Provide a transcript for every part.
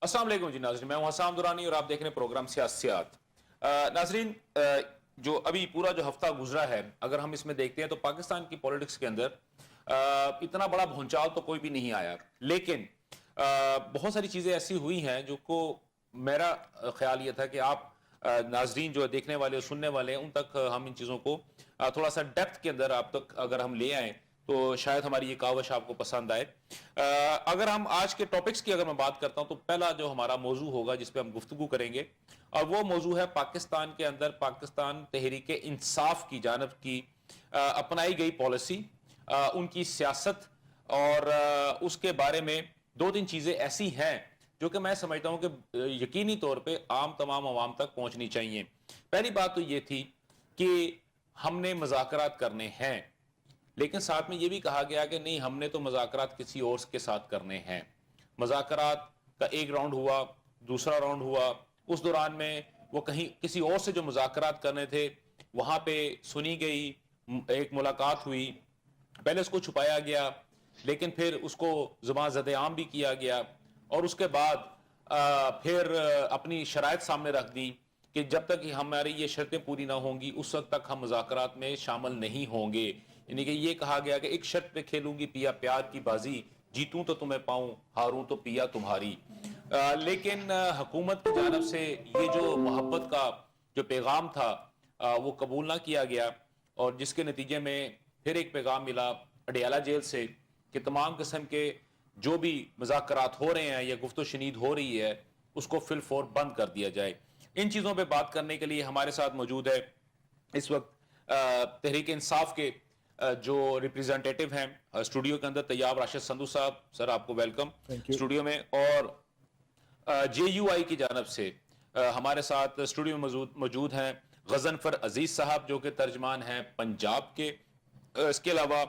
السلام علیکم جی ناظرین، میں ہوں حسام درانی اور آپ دیکھ رہے ہیں پروگرام سیاسیات۔ ناظرین، جو ابھی پورا جو ہفتہ گزرا ہے، اگر ہم اس میں دیکھتے ہیں تو پاکستان کی پولیٹکس کے اندر اتنا بڑا بھونچال تو کوئی بھی نہیں آیا، لیکن بہت ساری چیزیں ایسی ہوئی ہیں جو کو میرا خیال یہ تھا کہ آپ ناظرین جو دیکھنے والے اور سننے والے ہیں ان تک ہم ان چیزوں کو تھوڑا سا ڈیپتھ کے اندر آپ تک اگر ہم لے آئیں تو شاید ہماری یہ کاوش آپ کو پسند آئے۔ اگر ہم آج کے ٹاپکس کی اگر میں بات کرتا ہوں تو پہلا جو ہمارا موضوع ہوگا جس پہ ہم گفتگو کریں گے، اور وہ موضوع ہے پاکستان کے اندر پاکستان تحریک انصاف کی جانب کی اپنائی گئی پالیسی، ان کی سیاست، اور اس کے بارے میں دو تین چیزیں ایسی ہیں جو کہ میں سمجھتا ہوں کہ یقینی طور پہ تمام عوام تک پہنچنی چاہیے۔ پہلی بات تو یہ تھی کہ ہم نے مذاکرات کرنے ہیں، لیکن ساتھ میں یہ بھی کہا گیا کہ نہیں، ہم نے تو مذاکرات کسی اور کے ساتھ کرنے ہیں۔ مذاکرات کا ایک راؤنڈ ہوا، دوسرا راؤنڈ ہوا، اس دوران میں وہ کہیں کسی اور سے جو مذاکرات کرنے تھے وہاں پہ سنی گئی، ایک ملاقات ہوئی، پہلے اس کو چھپایا گیا لیکن پھر اس کو زبان زد عام بھی کیا گیا، اور اس کے بعد پھر اپنی شرائط سامنے رکھ دی کہ جب تک ہماری یہ شرطیں پوری نہ ہوں گی اس وقت تک ہم مذاکرات میں شامل نہیں ہوں گے۔ یعنی کہ یہ کہا گیا کہ ایک شرط پہ کھیلوں گی پیا پیار کی بازی، جیتوں تو تمہیں پاؤں، ہاروں تو پیا تمہاری۔ لیکن حکومت کی جانب سے یہ جو محبت کا جو پیغام تھا وہ قبول نہ کیا گیا، اور جس کے نتیجے میں پھر ایک پیغام ملا اڈیالہ جیل سے کہ تمام قسم کے جو بھی مذاکرات ہو رہے ہیں یا گفت و شنید ہو رہی ہے اس کو فی الفور بند کر دیا جائے۔ ان چیزوں پہ بات کرنے کے لیے ہمارے ساتھ موجود ہے اس وقت تحریک انصاف کے جو ریپریزنٹیٹیو ہیں اسٹوڈیو کے اندر، طیاب راشد سندھو صاحب، سر آپ کو ویلکم تھینک یو. اسٹوڈیو میں، اور جے یو آئی کی جانب سے ہمارے ساتھ اسٹوڈیو میں موجود ہیں غضنفر عزیز صاحب جو کہ ترجمان ہیں پنجاب کے۔ اس کے علاوہ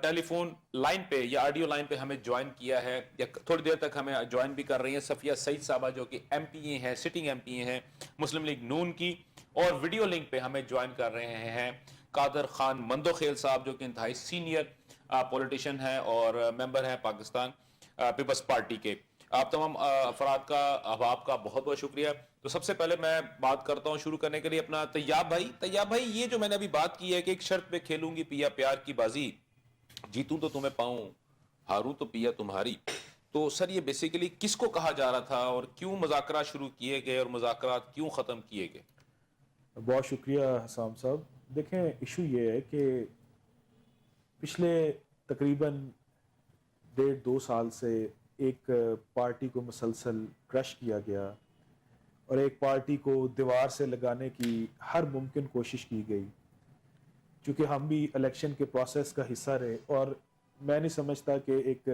ٹیلی فون لائن پہ یا آڈیو لائن پہ ہمیں جوائن کیا ہے یا تھوڑی دیر تک ہمیں جوائن بھی کر رہی ہیں صفیہ سعید صاحبہ جو کہ ایم پی اے ہیں، سٹنگ ایم پی اے ہیں مسلم لیگ نون کی، اور ویڈیو لنک پہ ہمیں جوائن کر رہے ہیں قادر خان مندوخیل صاحب جو کہ انتہائی سینئر پولیٹیشین ہیں اور ممبر ہیں پاکستان پیپلز پارٹی کے۔ آپ تمام افراد کا احباب کا بہت بہت شکریہ۔ تو سب سے پہلے میں بات کرتا ہوں شروع کرنے کے لیے اپنا طیاب بھائی، یہ جو میں نے ابھی بات کی ہے کہ ایک شرط پہ کھیلوں گی پیا پیار کی بازی، جیتوں تو تمہیں پاؤں، ہاروں تو پیا تمہاری، تو سر یہ بیسیکلی کس کو کہا جا رہا تھا اور کیوں مذاکرات شروع کیے گئے اور مذاکرات کیوں ختم کیے گئے؟ بہت شکریہ حسام صاحب. دیکھیں ایشو یہ ہے کہ پچھلے تقریباً 1.5-2 سال سے ایک پارٹی کو مسلسل کرش کیا گیا اور ایک پارٹی کو دیوار سے لگانے کی ہر ممکن کوشش کی گئی، چونکہ ہم بھی الیکشن کے پروسیس کا حصہ رہے، اور میں نہیں سمجھتا کہ ایک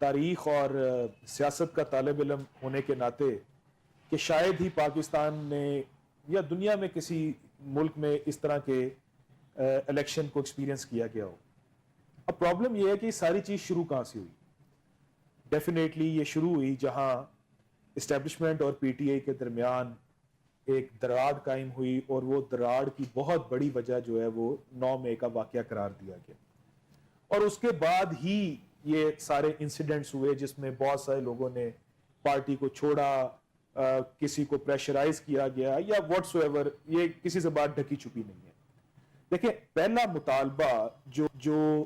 تاریخ اور سیاست کا طالب علم ہونے کے ناطے کہ شاید ہی پاکستان میں یا دنیا میں کسی ملک میں اس طرح کے الیکشن کو ایکسپیرینس کیا گیا ہو۔ اب پرابلم یہ ہے کہ ساری چیز شروع کہاں سے ہوئی؟ ڈیفینیٹلی یہ شروع ہوئی جہاں اسٹیبلشمنٹ اور پی ٹی آئی کے درمیان ایک دراڑ قائم ہوئی، اور وہ دراڑ کی بہت بڑی وجہ جو ہے وہ 9 مئی کا واقعہ قرار دیا گیا، اور اس کے بعد ہی یہ سارے انسیڈنٹس ہوئے جس میں بہت سارے لوگوں نے پارٹی کو چھوڑا، کسی کو پریشرائز کیا گیا یا واٹس ایور، یہ کسی سے بات ڈھکی چھپی نہیں ہے۔ دیکھیں پہلا مطالبہ جو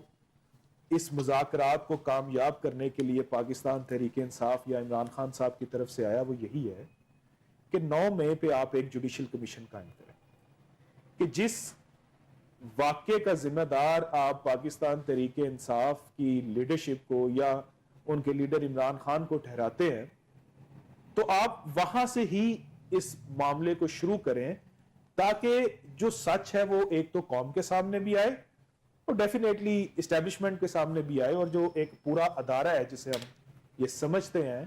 اس مذاکرات کو کامیاب کرنے کے لیے پاکستان تحریک انصاف یا عمران خان صاحب کی طرف سے آیا وہ یہی ہے کہ 9 مئی پہ آپ ایک جوڈیشل کمیشن قائم کریں کہ جس واقعے کا ذمہ دار آپ پاکستان تحریک انصاف کی لیڈرشپ کو یا ان کے لیڈر عمران خان کو ٹھہراتے ہیں، تو آپ وہاں سے ہی اس معاملے کو شروع کریں تاکہ جو سچ ہے وہ ایک تو قوم کے سامنے بھی آئے اور ڈیفینیٹلی اسٹیبلشمنٹ کے سامنے بھی آئے، اور جو ایک پورا ادارہ ہے جسے ہم یہ سمجھتے ہیں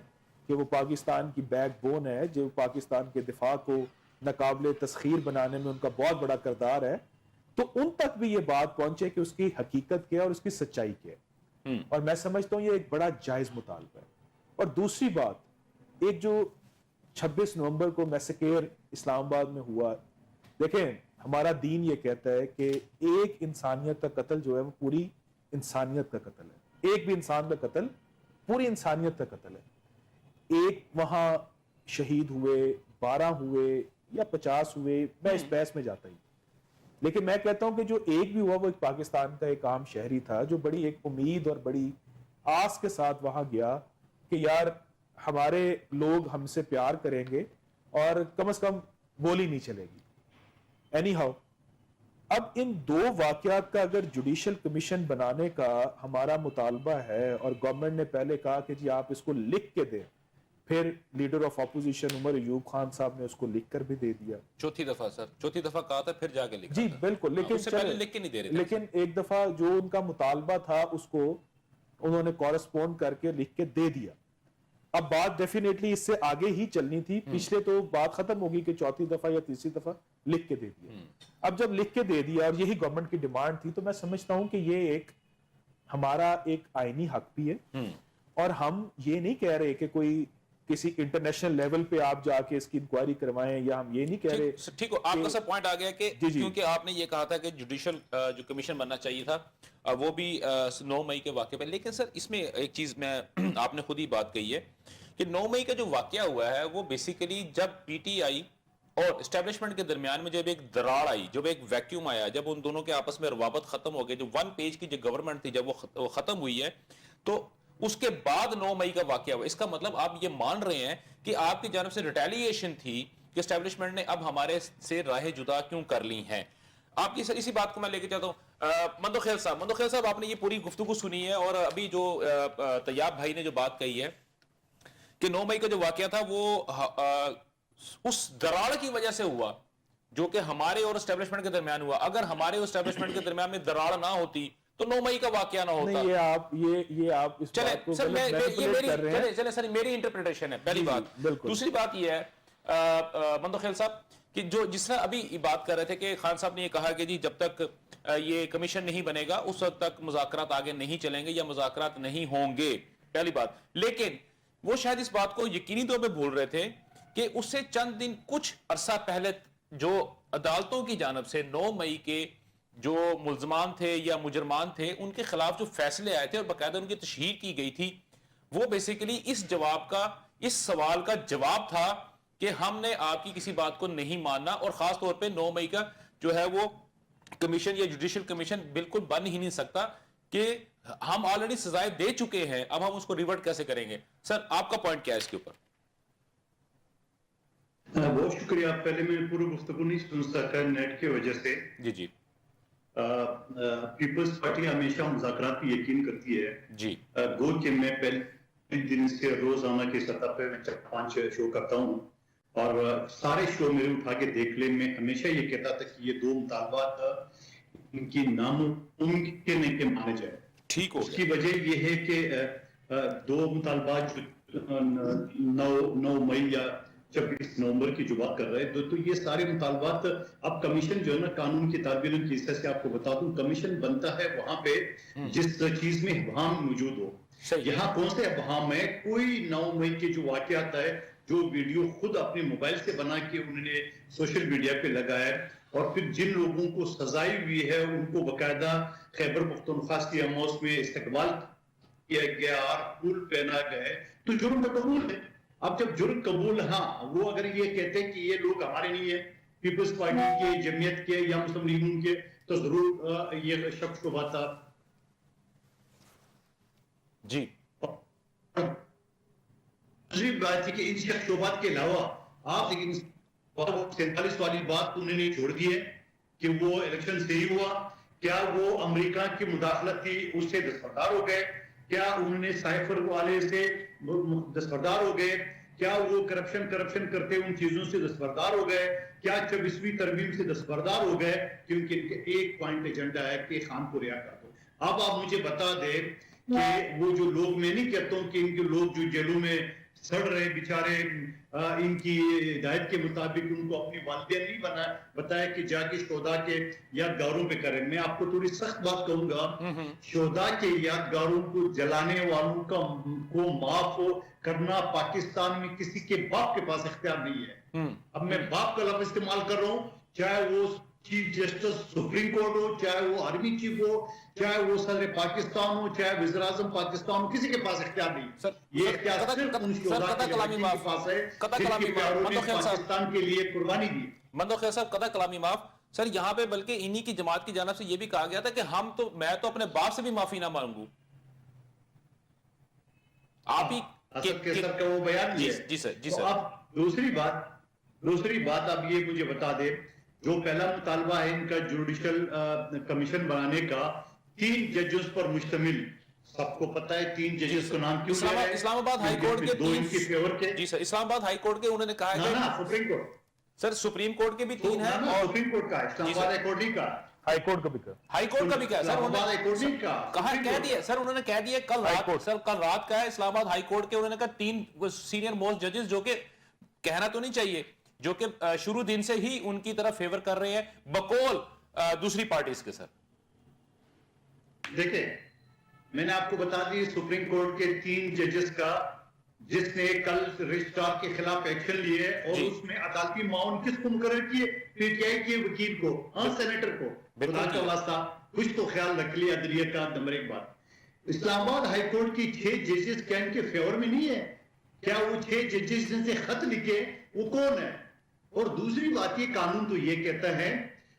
کہ وہ پاکستان کی بیک بون ہے، جو پاکستان کے دفاع کو ناقابل تسخیر بنانے میں ان کا بہت بڑا کردار ہے، تو ان تک بھی یہ بات پہنچے کہ اس کی حقیقت کیا اور اس کی سچائی کیا ہے۔ اور میں سمجھتا ہوں یہ ایک بڑا جائز مطالبہ ہے۔ اور دوسری بات، ایک جو 26 نومبر کو میسیکر اسلام آباد میں ہوا، دیکھیں ہمارا دین یہ کہتا ہے کہ ایک انسانیت کا قتل جو ہے وہ پوری انسانیت کا قتل ہے، ایک بھی انسان کا قتل پوری انسانیت کا قتل ہے۔ ایک وہاں شہید ہوئے, 12 ہوئے یا 50 ہوئے, میں اس بحث میں جاتا ہی, لیکن میں کہتا ہوں کہ جو ایک بھی ہوا وہ ایک پاکستان کا ایک عام شہری تھا جو بڑی ایک امید اور بڑی آس کے ساتھ وہاں گیا کہ یار ہمارے لوگ ہم سے پیار کریں گے اور کم از کم گولی نہیں چلے گی. اینی ہاؤ, اب ان دو واقعات کا اگر جوڈیشل کمیشن بنانے کا ہمارا مطالبہ ہے اور گورنمنٹ نے پہلے کہا کہ جی آپ اس کو لکھ کے دیں, پھر leader of opposition Omar Ayub Khan صاحب نے اس کو لکھ کر بھی دے دیا. چوتھی دفعہ کہا تھا, پھر جا کے لکھا جی تھا. بالکل, لیکن اس سے پہلے لکھ کے نہیں دے رہے تھے. لیکن ایک دفعہ جو ان کا مطالبہ تھا اس کو انہوں نے کورسپونڈ کر کے لکھ کے دے دیا. اب بات ڈیفینیٹلی اس سے آگے ہی چلنی تھی, پچھلے تو بات ختم ہوگی کہ چوتھی دفعہ یا تیسری دفعہ لکھ کے دے دیا. اب جب لکھ کے دے دیا اور یہی گورنمنٹ کی ڈیمانڈ تھی, تو میں سمجھتا ہوں کہ یہ ایک ہمارا ایک آئینی حق بھی ہے, اور ہم یہ نہیں کہہ رہے کہ کوئی کسی انٹرنیشنل لیول پہ آپ جا کے اس کی انکوائری کروائیں, یا ہم یہ نہیں کہہ رہے. ٹھیک ہو, آپ کا سب پوائنٹ آ گیا کہ کیونکہ آپ نے یہ کہا تھا کہ جوڈیشل جو کمیشن بننا چاہیے تھا وہ بھی 9 مئی کے واقعے پہ. لیکن سر اس میں ایک چیز میں آپ نے خود ہی بات کہی ہے کہ 9 مئی کا جو واقعہ ہوا ہے وہ بیسیکلی جب پی ٹی آئی اور اسٹیبلشمنٹ کے درمیان میں جب ایک دراڑ آئی, جب ایک ویکیوم آیا, جب ان دونوں کے آپس میں روابط ختم ہو گئے, جو 1 پیج کی جو گورنمنٹ تھی جب وہ ختم ہوئی ہے, تو اس کے بعد 9 مئی کا واقعہ ہوا. اس کا مطلب آپ یہ مان رہے ہیں کہ آپ کی جانب سے ریٹیلیشن تھی کہ اسٹیبلشمنٹ نے اب ہمارے سے راہیں جدا کیوں کر لی ہیں. آپ کی اسی بات کو میں لے کے چاہتا ہوں. مندوخیل صاحب آپ نے یہ پوری گفتگو سنی ہے, اور ابھی جو طیاب بھائی نے جو بات کہی ہے کہ 9 مئی کا جو واقعہ تھا وہ اس دراڑ کی وجہ سے ہوا جو کہ ہمارے اور اسٹیبلشمنٹ کے درمیان ہوا. اگر ہمارے اور اسٹیبلشمنٹ کے درمیان میں دراڑ نہ ہوتی تو 9 مئی کا واقعہ نہ ہوتا. نہیں, یہ آپ اس بات کو مینیپولیٹ کر رہے ہیں. چلیں میری انٹرپریٹیشن ہے پہلی بات. دوسری بات یہ ہے مندوخیل صاحب کہ جو جس طرح ابھی بات کر رہے تھے کہ خان صاحب نے یہ کہا کہ جی جب تک یہ کمیشن نہیں بنے گا اس وقت تک مذاکرات آگے نہیں چلیں گے یا مذاکرات نہیں ہوں گے, پہلی بات. لیکن وہ شاید اس بات کو یقینی طور پہ بھول رہے تھے کہ اس سے چند دن کچھ عرصہ پہلے جو عدالتوں کی جانب سے 9 مئی کے جو ملزمان تھے یا مجرمان تھے ان کے خلاف جو فیصلے آئے تھے اور باقاعدہ ان کی تشہیر کی گئی تھی, وہ بیسیکلی اس سوال کا جواب تھا کہ ہم نے آپ کی کسی بات کو نہیں ماننا, اور خاص طور پہ 9 مئی کا جو ہے وہ کمیشن یا جوڈیشل کمیشن بالکل بن ہی نہیں سکتا کہ ہم آلریڈی سزائے دے چکے ہیں, اب ہم اس کو ریورٹ کیسے کریں گے. سر آپ کا پوائنٹ کیا ہے اس کے اوپر؟ بہت شکریہ. پہلے میں پورا گفتگو نہیں سن سکا نیٹ کی وجہ سے. جی پیپلز پارٹی ہمیشہ مذاکرات کی یقین کرتی ہے. جی گو کہ میں پہلے دن سے روزانہ کی سطح پہ میں 4-5 شو کرتا ہوں, اور سارے شو میرے اٹھا کے دیکھ لیں. میں ہمیشہ یہ کہتا تھا کہ یہ دو مطالبات ان کی ناممکن ہے کہ مانے جائے. ٹھیک ہو اس کی وجہ یہ ہے کہ دو مطالبات جو 9 مئی یا 26 نومبر کی جو بات کر رہے ہیں تو یہ سارے مطالبات اب کمیشن جو ہے نا قانون کی طالب علم کی حصہ سے آپ کو بتا دوں, کمیشن بنتا ہے وہاں پہ جس چیز میں ابہام موجود ہو. یہاں کون سے ابہام ہے؟ کوئی 9 مئی کے جو واقعات ہے جو ویڈیو خود اپنے موبائل سے بنا کے انہوں نے سوشل میڈیا پہ لگایا, اور پھر جن لوگوں کو سزائی ہوئی ہے ان کو باقاعدہ خیبر پختونخوا اسٹیڈیم ہاؤس میں استقبال کیا گیا اور پھول پہنا گئے, تو جرم کا قبول ہے. اب جب جرم قبول, ہاں وہ اگر یہ کہتے ہیں کہ یہ لوگ ہمارے نہیں ہیں, پیپلز پارٹی کے, جمعیت کے یا مسلم لیگ کے, تو ضرور یہ شک شبہ تھا. جی دوسری بات ہے کہ ان شک شبہات کے علاوہ آپ 47 والی بات انہوں نے چھوڑ دی ہے کہ وہ الیکشن صحیح ہوا. کیا وہ امریکہ کی مداخلت تھی اس سے دستبردار ہو گئے؟ کیا انہوں نے سائفر والے سے دستبردار ہو گئے؟ کیا وہ کرپشن کرتے ان چیزوں سے دستبردار ہو گئے؟ کیا 24ویں ترمیم سے دستبردار ہو گئے؟ کیونکہ ان کے ایک پوائنٹ ایجنڈا ہے کہ خان کو رہا کر دو. اب آپ مجھے بتا دیں کہ وہ جو لوگ, میں نہیں کہتا ہوں کہ ان کے لوگ جو جیلوں میں سڑ رہے بیچارے, ان کی ہدایت کے مطابق ان کو اپنی والدین نہیں بتایا کہ جا کے شہداء کے یادگاروں پہ کریں. میں آپ کو تھوڑی سخت بات کہوں گا, شہداء کے یادگاروں کو جلانے والوں کو معاف کرنا پاکستان میں کسی کے باپ کے پاس اختیار نہیں ہے. اب میں باپ کا لفظ استعمال کر رہا ہوں, چاہے وہ چیف جسٹس سپریم کورٹ ہو, چاہے وہ آرمی چیف ہو, چاہے وہ صدر پاکستان ہو, چاہے وزیر اعظم پاکستان ہو, کسی کے پاس اختیار نہیں. یہ اختیار صرف ان شہداء کے پاس ہے جن کے پیاروں نے پاکستان کے لیے قربانی دی. مندو خیر صاحب قطع کلامی معاف سر, یہاں پہ بلکہ انہی کی جماعت کی جانب سے یہ بھی کہا گیا تھا کہ میں تو اپنے باپ سے بھی معافی نہ مانگوں. آپ ہی اسد کے سر کا وہ بیان جی ہے. جی سر, جی تو سر. اب دوسری بات اب یہ مجھے بتا دے, جو پہلا مطالبہ ہے ان کا جوڈیشل کمیشن بنانے کا 3 ججز پر مشتمل, سب کو پتا ہے 3 ججز کو نام کیوں لے رہے ہیں. اسلام آباد ہائی کورٹ کے 2 ان کے فیور کے, جی سر, اسلام آباد ہائی کورٹ کے انہوں نے کہا ہے نا سپریم کورٹ, سر سپریم کورٹ کے بھی 3 ہیں اور سپریم کورٹ کا, اسلام آباد ہائی کورٹ نہیں کا, ہائی کورٹ کا بھی کر, ہائی کورٹ کا بھی کیا ہے سر, اسلام انہوں آباد نے ہائی کورٹ نہیں کا, کہا کہہ دیا سر, انہوں نے کہہ دیا کل رات, سر کل رات کا ہے اسلام آباد ہائی کورٹ کے, انہوں نے کہا 3 سینئر موسٹ ججز, جو کہ کہنا تو نہیں چاہیے, جو کہ شروع دن سے ہی ان کی طرف فیور کر رہے ہیں بقول دوسری پارٹیز کے. سر دیکھیں میں نے آپ کو بتا دی سپریم کورٹ کے 3 ججز کا, جس نے کل رجسٹرار کے خلاف ایکشن لیے اور اس میں عدالتی معاون کس کو مقرر کیے, پی ٹی آئی کے وکیل کو, سینیٹر کو. خدا کا واسطہ کچھ تو خیال رکھ لیا عدلیہ کا. نمبر 1 بات, اسلام آباد ہائی کورٹ کی 6 ججز کیا ان کے فیور میں نہیں ہے؟ کیا وہ 6 ججز جن سے خط لکھے وہ کون ہے؟ اور دوسری بات, یہ قانون تو یہ کہتا ہے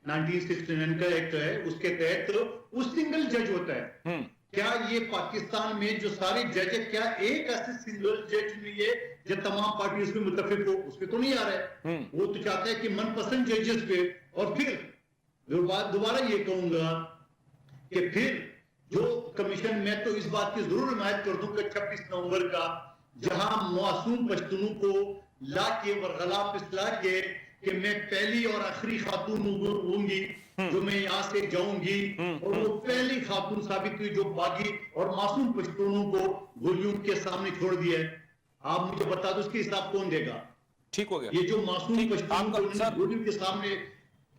1969 کا ایکٹ ہے, اس کے تحت وہ سنگل جج ہوتا ہے. کیا یہ پاکستان میں جو سارے جج ہے, کیا ایک ایسے سنگل جج نہیں ہے جو تمام پارٹی اس میں متفق ہو؟ اس پہ تو نہیں آ رہا ہے. وہ تو چاہتا ہے کہ من پسند ججز پہ. اور پھر دوبارہ یہ کہوں گا کہ پھر جو کمیشن, میں تو اس بات کی ضرور حمایت کر دوں کہ 26 نومبر کا جہاں معصوم پشتونوں کو لا کے ورغلا پسلا کے کہ میں پہلی اور آخری خاتون ہوں گی جو میں یہاں سے جاؤں گی, اور وہ پہلی خاتون ثابت ہوئی جو باغی اور معصوم پشتونوں کو گولیوں کے سامنے چھوڑ دیا ہے. آپ مجھے بتا دو اس کے حساب کون دے گا؟ ٹھیک ہو گیا, یہ جو معصوم پشتونوں کو گولیوں کے سامنے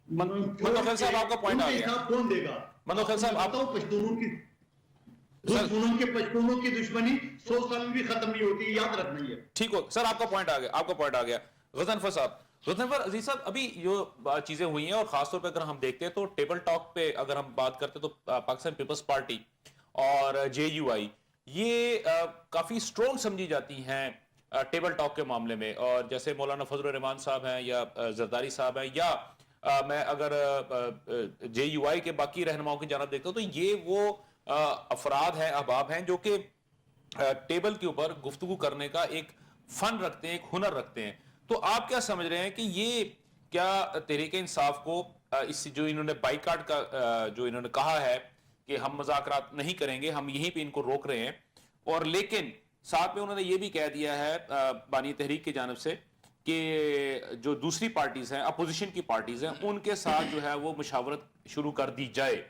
منتخب صاحب آپ کا پوائنٹ آ گیا. حساب کون دے گا؟ منتخب صاحب آپ پشتونوں کی پشتونوں کی دشمنی 100 سال میں بھی ختم نہیں ہوتی, یاد رکھنا ہے. ٹھیک ہو سر, آپ کا پوائنٹ آ گیا, آپ کا پوائنٹ آ گیا. غضنفر صاحب, غضنفر عزیز صاحب, ابھی جو چیزیں ہوئی ہیں اور خاص طور پہ اگر ہم دیکھتے ہیں تو ٹیبل ٹاک پہ اگر ہم بات کرتے ہیں تو پاکستان پیپلز پارٹی اور جے یو آئی یہ کافی سٹرونگ سمجھی جاتی ہیں ٹیبل ٹاک کے معاملے میں, اور جیسے مولانا فضل الرحمان صاحب ہیں یا زرداری صاحب ہیں, یا میں اگر جے یو آئی کے باقی رہنماؤں کی جانب دیکھتا ہوں تو یہ وہ افراد ہیں, احباب ہیں جو کہ ٹیبل کے اوپر گفتگو کرنے کا ایک فن رکھتے ہیں, ایک ہنر رکھتے ہیں. تو آپ کیا سمجھ رہے ہیں کہ یہ کیا تحریک انصاف کو اس جو انہوں نے بائیکاٹ کا جو انہوں نے کہا ہے کہ ہم مذاکرات نہیں کریں گے, ہم یہیں پہ ان کو روک رہے ہیں, اور لیکن ساتھ میں انہوں نے یہ بھی کہہ دیا ہے بانی تحریک کی جانب سے کہ جو دوسری پارٹیز ہیں, اپوزیشن کی پارٹیز ہیں, ان کے ساتھ جو ہے وہ مشاورت شروع کر دی جائے.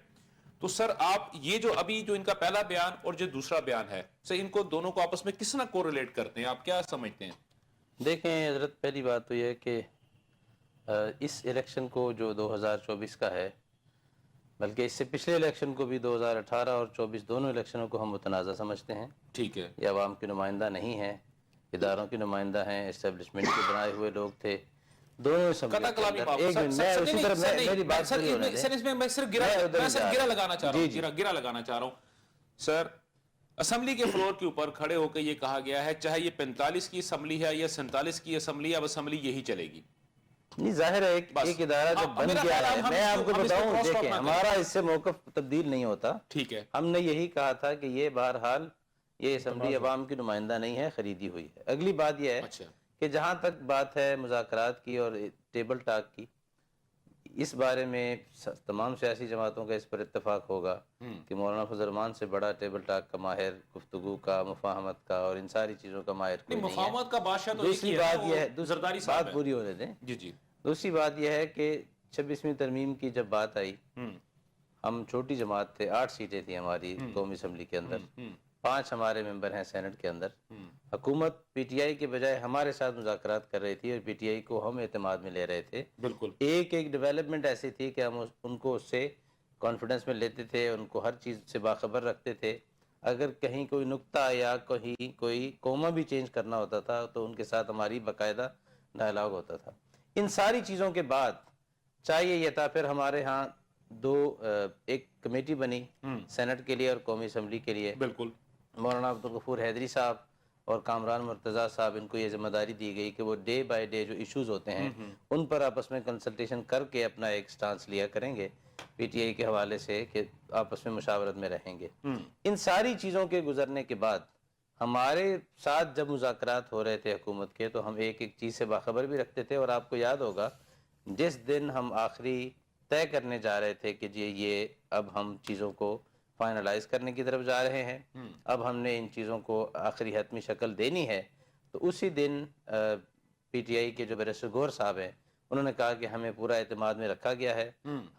تو سر آپ یہ جو ابھی جو ان کا پہلا بیان اور جو دوسرا بیان ہے, سر ان کو دونوں کو آپس میں کس طرح کوریلیٹ کرتے ہیں, آپ کیا سمجھتے ہیں؟ دیکھیں حضرت, پہلی بات تو یہ ہے کہ اس الیکشن کو جو 2024 کا ہے, بلکہ اس سے پچھلے الیکشن کو بھی 2018 اور 24 دونوں الیکشنوں کو ہم متنازع سمجھتے ہیں. ٹھیک ہے, یہ عوام کی نمائندہ نہیں ہیں, اداروں کی نمائندہ ہیں, اسٹیبلشمنٹ کے بنائے ہوئے لوگ تھے دونوں قطع کلامی معاف. سر اس میں میں صرف گرا لگانا چاہ رہا ہوں. سر اسمبلی کے فلور کے اوپر کھڑے ہو کے یہ کہا گیا ہے چاہے یہ 45 کی اسمبلی ہے یا 47 کی اسمبلی ہے, اب اسمبلی یہی چلے گی. نہیں, ظاہر ہے ایک ادارہ جب بن گیا ہے, میں آپ کو بتاؤں, دیکھیں ہمارا اس سے موقف تبدیل نہیں ہوتا. ٹھیک ہے, ہم نے یہی کہا تھا کہ یہ بہرحال یہ اسمبلی عوام کی نمائندہ نہیں ہے, خریدی ہوئی ہے. اگلی بات یہ ہے کہ جہاں تک بات ہے مذاکرات کی اور ٹیبل ٹاک کی, اس بارے میں تمام سیاسی جماعتوں کا اس پر اتفاق ہوگا کہ مولانا فضل الرحمان سے بڑا ٹیبل ٹاک کا ماہر, گفتگو کا, مفاہمت کا اور ان ساری چیزوں کا ماہر کوئی نہیں ہے. مفاہمت کا بادشاہ تو دوسری بات یہ ہے, بات پوری ہونے دیں. جی جی. دوسری بات یہ ہے کہ 26ویں ترمیم کی جب بات آئی, ہم چھوٹی جماعت تھے, 8 سیٹیں تھیں ہماری قومی اسمبلی کے اندر, 5 ہمارے ممبر ہیں سینٹ کے اندر. حکومت پی ٹی آئی کے بجائے ہمارے ساتھ مذاکرات کر رہی تھی اور پی ٹی آئی کو ہم اعتماد میں لے رہے تھے. بالکل ایک ڈیولپمنٹ ایسی تھی کہ ہم ان کو اس سے کانفیڈنس میں لیتے تھے, ان کو ہر چیز سے باخبر رکھتے تھے. اگر کہیں کوئی نقطہ یا کہیں کوئی کوما بھی چینج کرنا ہوتا تھا تو ان کے ساتھ ہماری باقاعدہ ڈائلاگ ہوتا تھا. ان ساری چیزوں کے بعد چاہیے یہ تھا. پھر ہمارے ہاں ایک کمیٹی بنی سینٹ کے لیے اور قومی اسمبلی کے لیے. بالکل. مولانا عبدالغفور حیدری صاحب اور کامران مرتضیٰ صاحب، ان کو یہ ذمہ داری دی گئی کہ وہ ڈے بائی ڈے جو ایشوز ہوتے ہیں ان پر آپس میں کنسلٹیشن کر کے اپنا ایک سٹانس لیا کریں گے پی ٹی آئی کے حوالے سے، کہ آپس میں مشاورت میں رہیں گے. ان ساری چیزوں کے گزرنے کے بعد ہمارے ساتھ جب مذاکرات ہو رہے تھے حکومت کے، تو ہم ایک ایک چیز سے باخبر بھی رکھتے تھے. اور آپ کو یاد ہوگا جس دن ہم آخری طے کرنے جا رہے تھے کہ جی یہ اب ہم چیزوں کو فائنلائز کرنے کی طرف جا رہے ہیں، اب ہم نے ان چیزوں کو آخری حتمی شکل دینی ہے، تو اسی دن پی ٹی آئی کے جو بیرسٹر گور صاحب ہیں انہوں نے کہا کہ ہمیں پورا اعتماد میں رکھا گیا ہے،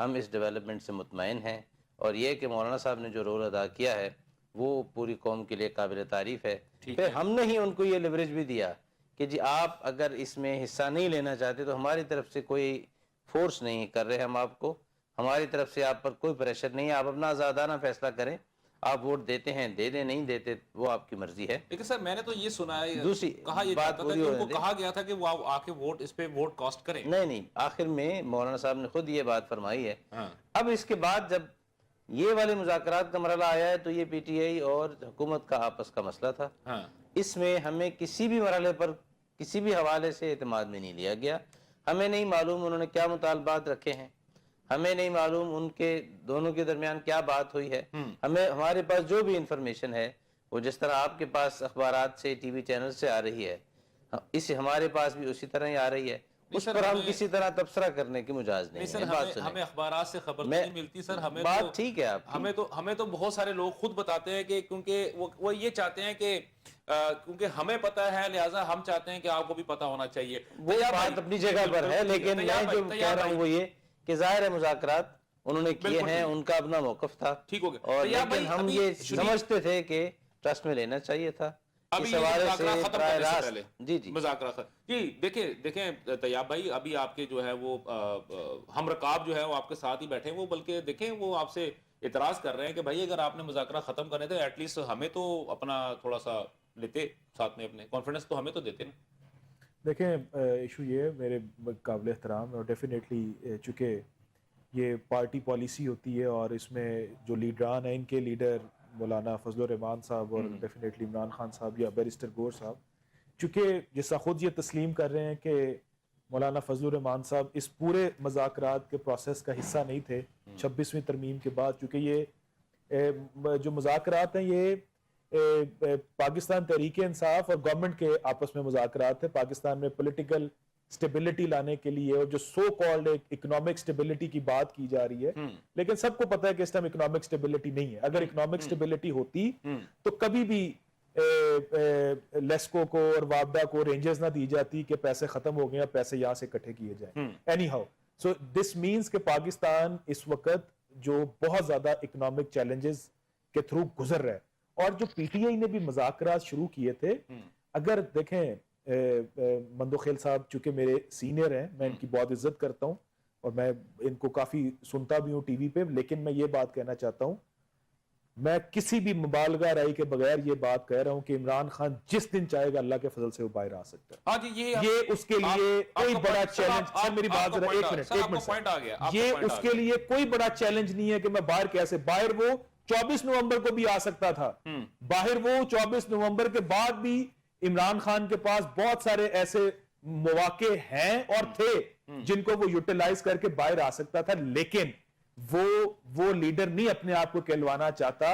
ہم اس ڈیولپمنٹ سے مطمئن ہیں، اور یہ کہ مولانا صاحب نے جو رول ادا کیا ہے وہ پوری قوم کے لیے قابل تعریف ہے. پھر ہم نے ہی ان کو یہ لیوریج بھی دیا کہ جی آپ اگر اس میں حصہ نہیں لینا چاہتے تو ہماری طرف سے کوئی فورس نہیں کر رہے ہم آپ کو، ہماری طرف سے آپ پر کوئی پریشر نہیں ہے، آپ اپنا آزادانہ فیصلہ کریں، آپ ووٹ دیتے ہیں دے دیں، نہیں دیتے وہ آپ کی مرضی ہے. لیکن سر میں نے تو یہ سنا ہے، دوسری کہا یہ بات جاتا تھا کہ ان کو کہا گیا تھا کہ وہ آ کے ووٹ اس پہ ووٹ کاسٹ کریں. نہیں، آخر میں مولانا صاحب نے خود یہ بات فرمائی ہے. اب اس کے بعد جب یہ والے مذاکرات کا مرحلہ آیا ہے تو یہ پی ٹی آئی اور حکومت کا آپس کا مسئلہ تھا. اس میں ہمیں کسی بھی مرحلے پر کسی بھی حوالے سے اعتماد میں نہیں لیا گیا. ہمیں نہیں معلوم انہوں نے کیا مطالبات رکھے ہیں، ہمیں نہیں معلوم ان کے دونوں کے درمیان کیا بات ہوئی ہے. ہمارے پاس جو بھی انفارمیشن ہے وہ جس طرح آپ کے پاس اخبارات سے ٹی وی چینل سے آ رہی ہے، ہمارے پاس بھی اسی طرح ہی آ رہی ہے. اس پر ہم کسی طرح تبصرہ کرنے کی مجاز نہیں ہے. ہمیں اخبارات سے خبر نہیں ملتی سر. ہمیں بات ٹھیک ہے آپ، ہمیں تو بہت سارے لوگ خود بتاتے ہیں کہ کیونکہ وہ یہ چاہتے ہیں کہ کیونکہ ہمیں پتا ہے لہٰذا ہم چاہتے ہیں کہ آپ کو بھی پتا ہونا چاہیے. وہ بات اپنی جگہ پر ہے، لیکن میں جو کہہ رہا ہوں وہ یہ کہ ظاہر ہے مذاکرات انہوں نے کیے ہیں، ان کا اپنا موقف تھا، ٹھیک ہو گیا. اور لیکن ہم یہ سمجھتے تھے کہ ٹرسٹ میں لینا چاہیے تھا. اس حوالے سے براہ راست جی مذاکرات جی دیکھیں طیاب بھائی، ابھی آپ کے جو ہے وہ ہم رکاب جو ہے وہ آپ کے ساتھ ہی بیٹھے ہیں، وہ بلکہ دیکھیں وہ آپ سے اعتراض کر رہے ہیں کہ بھائی اگر آپ نے مذاکرات ختم کرنے تھے ایٹ لیسٹ ہمیں تو اپنا تھوڑا سا لیتے ساتھ میں، اپنے کانفیڈنس تو ہمیں تو دیتے نا. دیکھیں ایشو یہ میرے قابل احترام ہے، اور ڈیفینیٹلی چونکہ یہ پارٹی پالیسی ہوتی ہے اور اس میں جو لیڈران ہیں ان کے لیڈر مولانا فضل الرحمان صاحب اور ڈیفینیٹلی عمران خان صاحب یا بیرسٹر گور صاحب، چونکہ جیسا خود یہ تسلیم کر رہے ہیں کہ مولانا فضل الرحمان صاحب اس پورے مذاکرات کے پروسیس کا حصہ نہیں تھے 26ویں ترمیم کے بعد، چونکہ یہ جو مذاکرات ہیں یہ پاکستان تحریک انصاف اور گورنمنٹ کے آپس میں مذاکرات ہیں پاکستان میں پولیٹیکل سٹیبلٹی لانے کے لیے، اور جو سو کالڈ اکنامک سٹیبلٹی کی بات کی جا رہی ہے. لیکن سب کو پتا ہے کہ اس ٹائم اکنامک سٹیبلٹی نہیں ہے. اگر اکنامک سٹیبلٹی ہوتی تو کبھی بھی لیسکو کو اور وابڈا کو رینجرز نہ دی جاتی کہ پیسے ختم ہو گئے ہیں، پیسے یہاں سے اکٹھے کیے جائیں. Any how so this means کہ پاکستان اس وقت جو بہت زیادہ اکنامک چیلنجز کے تھرو گزر رہا ہے، اور جو پی ٹی آئی نے بھی مذاکرات شروع کیے تھے. اگر دیکھیں مندوخیل صاحب چونکہ میرے سینئر ہیں، میں ان کی بہت عزت کرتا ہوں اور میں ان کو کافی سنتا بھی ہوں ٹی وی پہ، لیکن میں یہ بات کہنا چاہتا ہوں، میں کسی بھی مبالغہ رائی کے بغیر یہ بات کہہ رہا ہوں کہ عمران خان جس دن چاہے گا اللہ کے فضل سے وہ باہر آ سکتا ہے. ہاں جی، یہ اس کے لیے کوئی بڑا چیلنج، سر میری بات ذرا ایک منٹ، یہ اس کے لیے کوئی بڑا چیلنج نہیں ہے کہ میں باہر کیسے، باہر وہ 24 نومبر کو بھی آ سکتا تھا. باہر وہ 24 نومبر کے بعد بھی عمران خان کے پاس بہت سارے ایسے مواقع ہیں اور تھے جن کو وہ یوٹیلائز کر کے باہر آ سکتا تھا. لیکن وہ لیڈر نہیں اپنے آپ کو کہلوانا چاہتا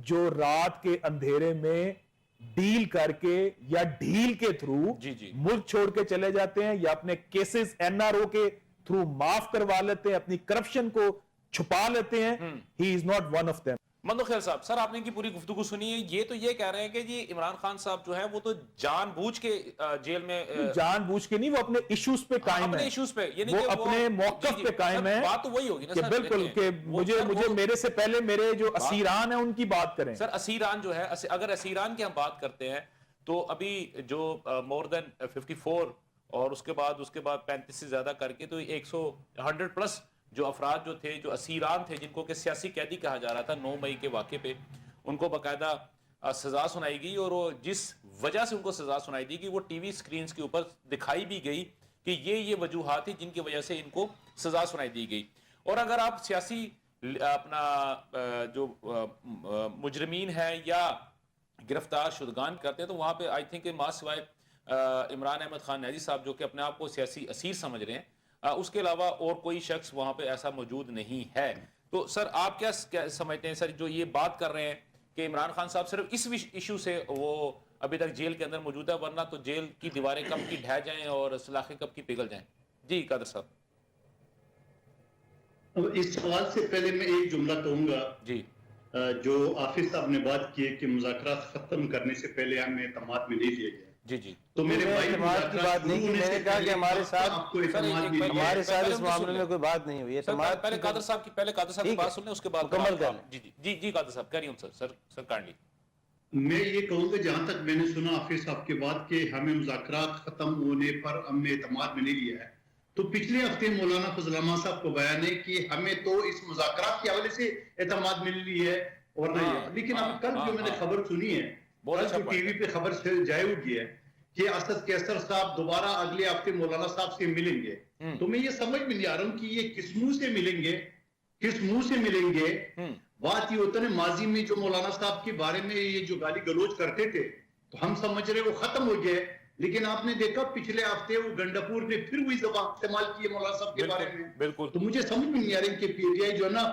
جو رات کے اندھیرے میں ڈیل کر کے یا ڈھیل کے تھرو ملک چھوڑ کے چلے جاتے ہیں، یا اپنے کیسز این آر او کے تھرو معاف کروا لیتے ہیں، اپنی کرپشن کو چھپا لیتے ہیں. He is not one of them. Mandokhail صاحب، سر آپ نے ان کی پوری گفتگو سنی ہے. یہ تو یہ کہہ رہے ہیں کہ جی عمران خان صاحب جو ہے وہ تو جان بوجھ کے جیل میں، جان بوجھ کے نہیں، وہ اپنے ایشوز پہ قائم ہے، اپنے ایشوز پہ، یعنی وہ اپنے موقف پہ قائم ہے. بات تو وہی ہوگی نا کہ سر، بالکل کہ مجھے میرے سے پہلے میرے جو اسیران ہیں ان کی بات کریں. سر اسیران جو ہے، اگر اسیران کی ہم بات کرتے ہیں تو ابھی جو مور دین 54 اور اس کے بعد 35 سے زیادہ کر کے تو 100 پلس جو افراد جو تھے، جو اسیران تھے، جن کو کہ سیاسی قیدی کہا جا رہا تھا 9 مئی کے واقعے پہ، ان کو باقاعدہ سزا سنائی گئی. اور وہ جس وجہ سے ان کو سزا سنائی دی گئی وہ ٹی وی سکرینز کے اوپر دکھائی بھی گئی کہ یہ وجوہات تھی جن کی وجہ سے ان کو سزا سنائی دی گئی. اور اگر آپ سیاسی اپنا جو مجرمین ہیں یا گرفتار شدگان کرتے ہیں تو وہاں پہ آئی تھنک ماں سوائے عمران احمد خان نیازی صاحب جو کہ اپنے آپ کو سیاسی اسیر سمجھ رہے ہیں، اس کے علاوہ اور کوئی شخص وہاں پہ ایسا موجود نہیں ہے. تو سر آپ کیا سمجھتے ہیں سر جو یہ بات کر رہے ہیں کہ عمران خان صاحب صرف اس ایشو سے وہ ابھی تک جیل کے اندر موجود ہے، ورنہ تو جیل کی دیواریں کب کی ڈھہ جائیں اور سلاخیں کب کی پگھل جائیں؟ جی قادر صاحب. اس سوال سے پہلے میں ایک جملہ کہوں گا جی جو حافظ صاحب نے بات کی ہے کہ مذاکرات ختم کرنے سے پہلے ہمیں اعتماد میں نہیں لیا گیا. جی جی تو میرے بھائی اعتماد کی بات نہیں ہے، میں نے کہا کہ ہمارے ساتھ ہمارے ساتھ اس معاملے میں کوئی بات نہیں ہوئی. پہلے قادر صاحب کی بات سن لیں، اس کے بعد مکمل کر لیں. جی قادر صاحب کہہ رہی ہوں سر کانڈلی. میں یہ کہوں گا جہاں تک میں نے سنا حافظ صاحب کی بات کہ ہمیں مذاکرات ختم ہونے پر ہم نے اعتماد میں نہیں لیا ہے، تو پچھلے ہفتے مولانا فضل الرحمان صاحب کو بیان ہے کہ ہمیں تو اس مذاکرات کے حوالے سے اعتماد مل لی ہے اور نہیں. لیکن اب کل جو میں نے خبر سنی ہے، کل جو ٹی وی پہ خبر جائے ہوئی ہے کہ اسد کیسر صاحب دوبارہ اگلے ہفتے مولانا صاحب سے ملیں گے، تو میں یہ سمجھ میں نہیں آ رہا ہوں کہ یہ کس منہ سے ملیں گے، کس منہ سے ملیں گے. بات یہ ہوتا ہے ماضی میں جو مولانا صاحب کے بارے میں یہ جو گالی گلوچ کرتے تھے تو ہم سمجھ رہے وہ ختم ہو گئے، لیکن آپ نے دیکھا پچھلے ہفتے وہ گنڈاپور نے پھر وہی زبان استعمال کی ہے مولانا صاحب کے بارے میں. بالکل. تو مجھے سمجھ میں نہیں آ رہا کہ پی ٹی آئی جو ہے نا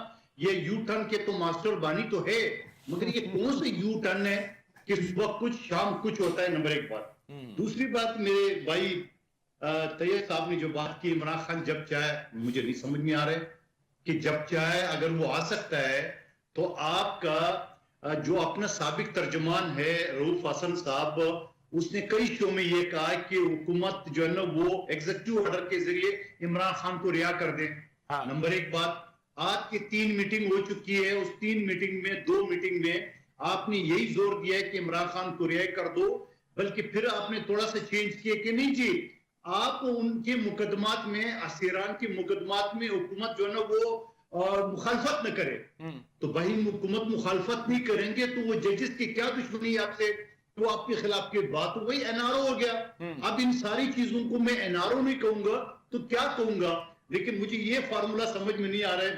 یہ یو ٹرن کے تو ماسٹر بانی تو ہے، مگر یہ کون سے یو ٹرن ہے کہ صبح کچھ شام کچھ ہوتا ہے. نمبر ایک بات. دوسری بات میرے بھائی طیب صاحب نے جو بات کی عمران خان جب چاہے، مجھے نہیں سمجھ میں آ رہا ہے کہ جب چاہے اگر وہ آ سکتا ہے تو آپ کا جو اپنا سابق ترجمان ہے رؤوف حسن صاحب، اس نے کئی شو میں یہ کہا کہ حکومت جو ہے نا وہ ایگزیکٹو آرڈر کے ذریعے عمران خان کو رہا کر دے. نمبر ایک بات. آج کی 3 میٹنگ ہو چکی ہے، اس 3 میٹنگ میں 2 میٹنگ میں آپ نے یہی زور دیا ہے کہ عمران خان کو رہا کر دو، بلکہ پھر آپ نے تھوڑا سا چینج کیا کہ نہیں جی آپ ان کے مقدمات میں، اسیران کے مقدمات میں حکومت جو ہے نا وہ مخالفت نہ کرے. تو بھائی حکومت مخالفت نہیں کریں گے تو وہ ججز کی کیا دشمنی آپ سے، وہ آپ کے خلاف کی بات وہی این آر او ہو گیا. اب ان ساری چیزوں کو میں این آر او نہیں کہوں گا تو کیا کہوں گا. لیکن مجھے یہ فارمولا سمجھ میں نہیں آ رہا ہے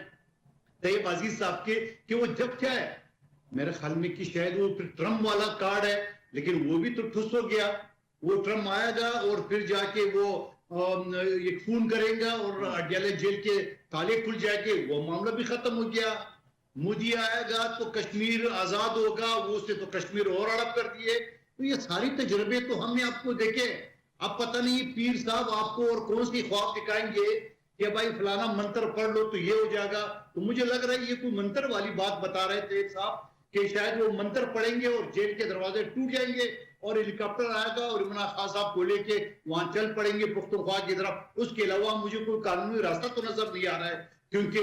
طیب عزیز صاحب کے کہ وہ جب کیا ہے، میرے خیال میں کہ شاید وہ پھر ٹرمپ والا کارڈ ہے، لیکن وہ بھی تو ٹھس ہو گیا. وہ ٹرمپ آئے گا اور پھر جا کے وہ ایک فون کرے گا اور اڈیالہ جیل کے تالے کھل جائے گے، وہ معاملہ بھی ختم ہو گیا. مودی آئے گا تو کشمیر آزاد ہوگا، وہ سے تو کشمیر اور اڑپ کر دیے. تو یہ ساری تجربے تو ہم نے آپ کو دیکھے. اب پتہ نہیں پیر صاحب آپ کو اور کون سی خواب دکھائیں گے کہ بھائی فلانا منتر پڑھ لو تو یہ ہو جائے گا. تو مجھے لگ رہا ہے یہ کوئی منتر والی بات بتا رہے تھے صاحب کہ شاید وہ منتر پڑھیں گے اور جیل کے دروازے ٹوٹ جائیں گے اور ہیلی کاپٹر آئے گا اور عمران خان صاحب کو لے کے وہاں چل پڑیں گے پختونخوا کی طرف. اس کے علاوہ مجھے کوئی قانونی راستہ تو نظر نہیں آ رہا ہے، کیونکہ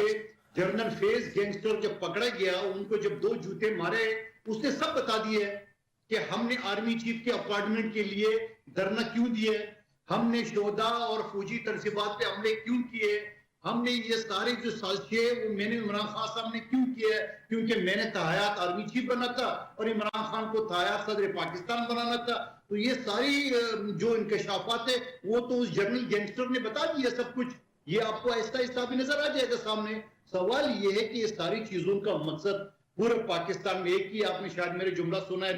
جنرل فیض گینگسٹر جب پکڑا گیا ان کو جب 2 جوتے مارے اس نے سب بتا دیے کہ ہم نے آرمی چیف کے اپارٹمنٹ کے لیے دھرنا کیوں دیے، ہم نے شہداء اور فوجی تنصیبات پہ حملے کیوں کیے، ہم نے یہ سارے جو سازشیں وہ میں نے عمران خان صاحب نے کیوں کیا ہے، کیونکہ میں نے تحایات آرمی چیف بنا تھا اور عمران خان کو تحایات صدر پاکستان بنانا تھا. تو یہ ساری جو انکشافات ہے وہ تو اس جنرل گینگسٹر نے بتا دیا سب کچھ. یہ آپ کو آہستہ آہستہ بھی نظر آ جائے گا سامنے. سوال یہ ہے کہ یہ ساری چیزوں کا مقصد پورے پاکستان میں ایک ہی، آپ نے شاید میرے جملہ سنا ہے،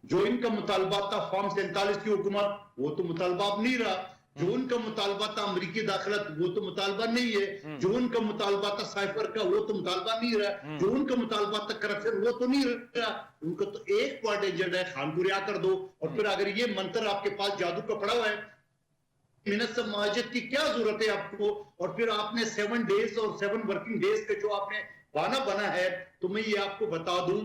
جو ان کا مطالبہ تھا فارم 47 کی حکومت وہ تو مطالبہ اب نہیں رہا، جو ان کا مطالبہ تھا امریکی داخلت وہ تو مطالبہ نہیں ہے، جو ان کا مطالبہ تھا سائفر کا وہ تو مطالبہ نہیں رہا، جو ان کا مطالبہ تھا کرپشن وہ تو نہیں رہا. ان کا تو ایک پوائنٹ ایجنڈا ہے خان کو رہا کر دو. اور پھر اگر یہ منتر آپ کے پاس جادو کا پڑا ہوا ہے، منصب مہاجد کی کیا ضرورت ہے آپ کو، اور پھر آپ نے 7 ڈیز اور 7 ورکنگ ڈیز کا جو آپ نے بانا بنا ہے. تو میں یہ آپ کو بتا دوں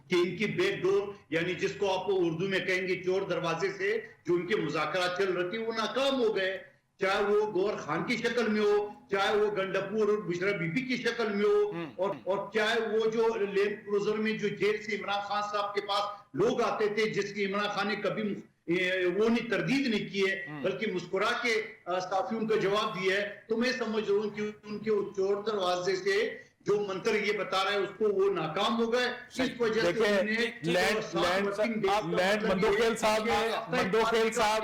کہ ان کی بیک ڈور یعنی جس کو آپ اردو میں کہیں گے چور دروازے سے جو ان کے مذاکرات چل رہے تھے وہ ناکام ہو گئے، چاہے وہ گور خان کی شکل میں ہو، چاہے وہ گنڈاپور اور بشرا بی بی کی شکل میں ہو، اور چاہے وہ جو لینڈ کروزر میں جو جیل سے عمران خان صاحب کے پاس لوگ آتے تھے جس کی عمران خان نے کبھی وہ نہیں تردید نہیں کی ہے بلکہ مسکرا کے صحافیوں کا جواب دیا ہے. تو میں سمجھ رہا ہوں کہ ان کے چور دروازے سے جو منتر یہ بتا رہا ہے اس کو وہ ناکام ہو گئے. اس وجہ سے لینڈ مندوخیل صاحب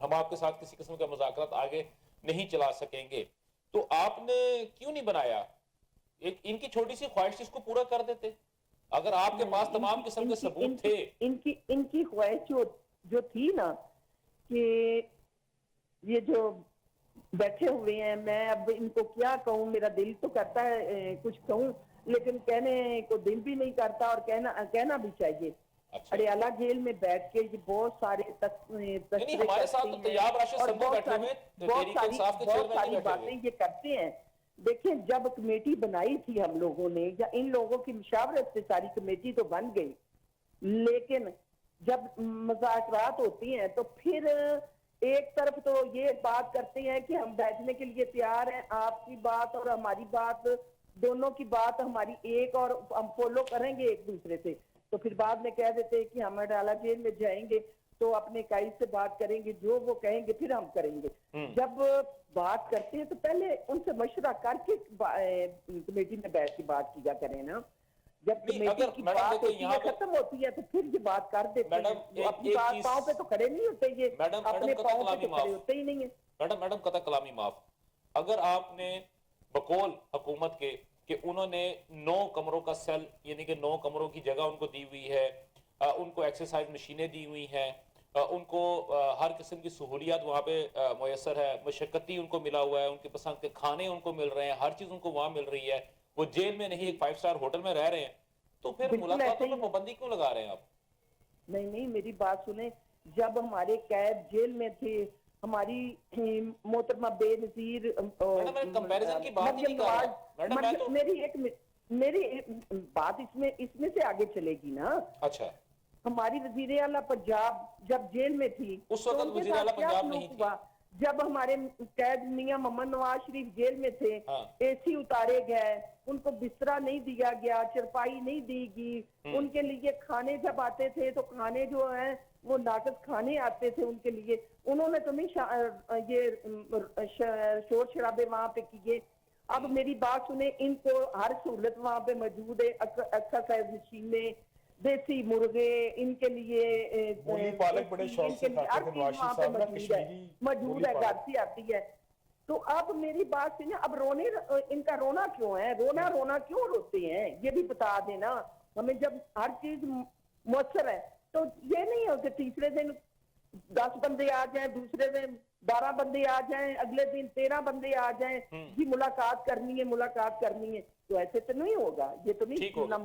ہم آپ کے ساتھ کسی قسم کا مذاکرات آگے نہیں چلا سکیں گے. تو آپ نے کیوں نہیں بنایا ایک ان کی چھوٹی سی خواہش اس کو پورا کر دیتے؟ اگر آپ کے پاس تمام قسم کے ثبوت تھے. ان کی خواہش جو تھی نا کہ یہ جو بیٹھے ہوئے ہیں، میں اب ان کو کیا کہوں، میرا دل تو کرتا ہے کچھ کہوں لیکن کہنے کو دل بھی نہیں کرتا اور کہنا بھی چاہیے. اڈیالہ جیل میں بیٹھ کے یہ بہت سارے ہمارے ساتھ تو طیاب راشد سنگھ بیٹھے ہوئے، تحریک انصاف کے بہت چیئرمین ساری بیٹھے باتیں ہوئے. یہ کرتے ہیں. دیکھیں جب کمیٹی بنائی تھی ہم لوگوں نے، یا ان لوگوں کی مشاورت سے ساری کمیٹی تو بن گئی، لیکن جب مذاکرات ہوتی ہیں تو پھر ایک طرف تو یہ بات کرتے ہیں کہ ہم بیٹھنے کے لیے تیار ہیں، آپ کی بات اور ہماری بات، دونوں کی بات ہماری ایک، اور ہم فالو کریں گے ایک دوسرے سے. تو پھر بعد میں کہہ دیتے کہ ہم اڈیالہ جیل میں جائیں گے تو اپنے قائد سے بات کریں گے، جو وہ کہیں گے پھر ہم کریں گے. جب بات کرتے ہیں تو پہلے ان سے مشورہ کر کے کمیٹی میں بیٹھ کے بات کیا کریں نا. جب کمیٹی کی بات ہوتی ہے ختم ہوتی ہے تو پھر یہ بات کر دیتے ہیں. اپنی بات پاؤں پہ تو کھڑے نہیں ہوتے، یہ اپنے پاؤں پہ تو کھڑے ہوتے ہی نہیں ہیں. میڈم قطع کلامی معاف. اگر آپ نے بقول حکومت کے کہ انہوں نے 9 کمروں کا سیل، یعنی کہ 9 کمروں کی جگہ ان کو دی ہوئی ہے، ان کو ایکسرسائز مشینیں دی ہوئی ہیں، ان کو ہر قسم کی سہولیات وہاں پہ میسر ہے، مشقتی ان کو ملا ہوا ہے، ان کے پسند کے کھانے ان کو مل رہے ہیں، ہر چیز ان کو وہاں مل رہی ہے، وہ جیل میں نہیں ایک 5 اسٹار ہوٹل میں رہ رہے ہیں، تو پھر ملاقاتوں میں پابندی کیوں لگا رہے ہیں آپ؟ نہیں میری بات سنیں. جب ہمارے قید جیل میں تھے، ہماری محترمہ بے نظیر میری بات اس میں سے آگے چلے گی نا. اچھا. ہماری وزیر اعلیٰ پنجاب جب جیل میں تھی اس وقت وزیر اعلیٰ پنجاب نہیں تھی. جب ہمارے قید میاں محمد نواز شریف جیل میں تھے، اے سی اتارے گئے، ان کو بسترا نہیں دیا گیا، چرپائی نہیں دی گئی، ان کے لیے کھانے جب آتے تھے تو کھانے جو ہیں وہ ناقص کھانے آتے تھے ان کے لیے. انہوں نے تو نہیں یہ شور شرابے وہاں پہ کیے. اب میری بات سنیں، ان کو ہر سہولت وہاں پہ موجود ہے، ایکسرسائز مشینیں، دیسی مرغے، ان کے لیے پالک بڑے شوق سے کھاتے تھے نواز شریف صاحب نا، کشمیری موجود ہے، گھر سے آتی ہے. تو اب میری بات سنیں، اب ان کا رونا کیوں ہے؟ رونا کیوں روتے ہیں یہ بھی بتا دینا ہمیں. جب ہر چیز مؤثر ہے تو یہ نہیں ہو کہ تیسرے دن 10 بندے آ جائیں، دوسرے دن 12 بندے آ جائیں، اگلے دن 13 بندے آ جائیں، جی ملاقات کرنی ہے. تو ایسے تو نہیں ہوگا، یہ تو نہیں. ٹھیک ہو گیا،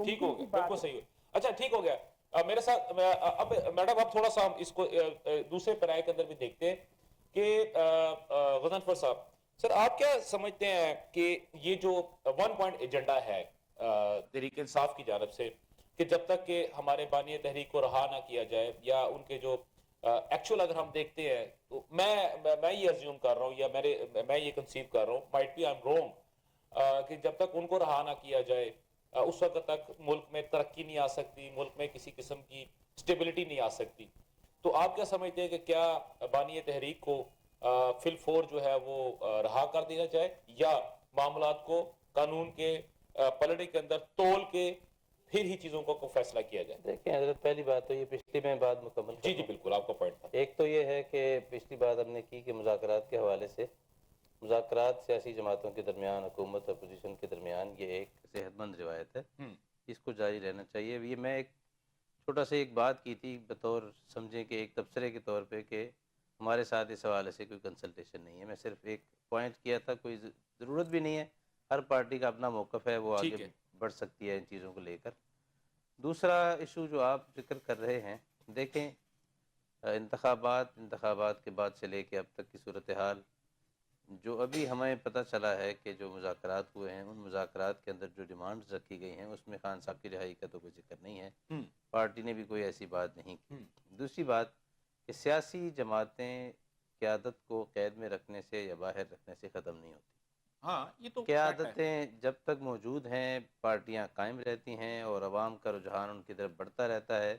بالکل صحیح. اچھا ٹھیک ہو گیا. میرے ساتھ اب میڈم اب تھوڑا سا ہم اس کو دوسرے پیرائے کے اندر بھی دیکھتے ہیں کہ غضنفر صاحب، سر آپ کیا سمجھتے ہیں کہ یہ جو 1 پوائنٹ ایجنڈا ہے تحریک انصاف کی جانب سے، کہ جب تک کہ ہمارے بانی تحریک کو رہا نہ کیا جائے، یا ان کے جو ایکچول اگر ہم دیکھتے ہیں تو میں یہ ازیوم کر رہا ہوں، یا میں یہ کنسیو کر رہا ہوں، might be I am wrong, کہ جب تک ان کو رہا نہ کیا جائے اس وقت تک ملک میں ترقی نہیں آ سکتی، ملک میں کسی قسم کی سٹیبلٹی نہیں آ سکتی. تو آپ کیا سمجھتے ہیں کہ کیا بانی تحریک کو فی الفور جو ہے وہ رہا کر دیا جائے، یا معاملات کو قانون کے پلڑے کے اندر تول کے پھر ہی چیزوں کو فیصلہ کیا جائے؟ دیکھیں حضرت، پہلی بات تو یہ پچھلی میں بات مکمل جی بالکل آپ کا پوائنٹ تھا. ایک تو یہ ہے کہ پچھلی بات ہم نے کی کہ مذاکرات کے حوالے سے، مذاکرات سیاسی جماعتوں کے درمیان، حکومت اپوزیشن کے درمیان، یہ ایک صحت مند روایت ہے، اس کو جاری رہنا چاہیے. یہ میں ایک چھوٹا سا ایک بات کی تھی بطور سمجھیں کہ ایک تبصرے کے طور پہ، کہ ہمارے ساتھ اس حوالے سے کوئی کنسلٹیشن نہیں ہے. میں صرف ایک پوائنٹ کیا تھا، کوئی ضرورت بھی نہیں ہے، ہر پارٹی کا اپنا موقف ہے، وہ آگے بڑھ سکتی ہے ان چیزوں کو لے کر. دوسرا ایشو جو آپ ذکر کر رہے ہیں، دیکھیں انتخابات کے بعد سے لے کے اب تک کی صورتحال، جو ابھی ہمیں پتہ چلا ہے کہ جو مذاکرات ہوئے ہیں، ان مذاکرات کے اندر جو ڈیمانڈز رکھی گئی ہیں اس میں خان صاحب کی رہائی کا تو کوئی ذکر نہیں ہے، پارٹی نے بھی کوئی ایسی بات نہیں کی. دوسری بات کہ سیاسی جماعتیں قیادت کو قید میں رکھنے سے یا باہر رکھنے سے ختم نہیں ہوتی. یہ تو قیادتیں جب تک موجود ہیں پارٹیاں قائم رہتی ہیں اور عوام کا رجحان ان کی طرف بڑھتا رہتا ہے.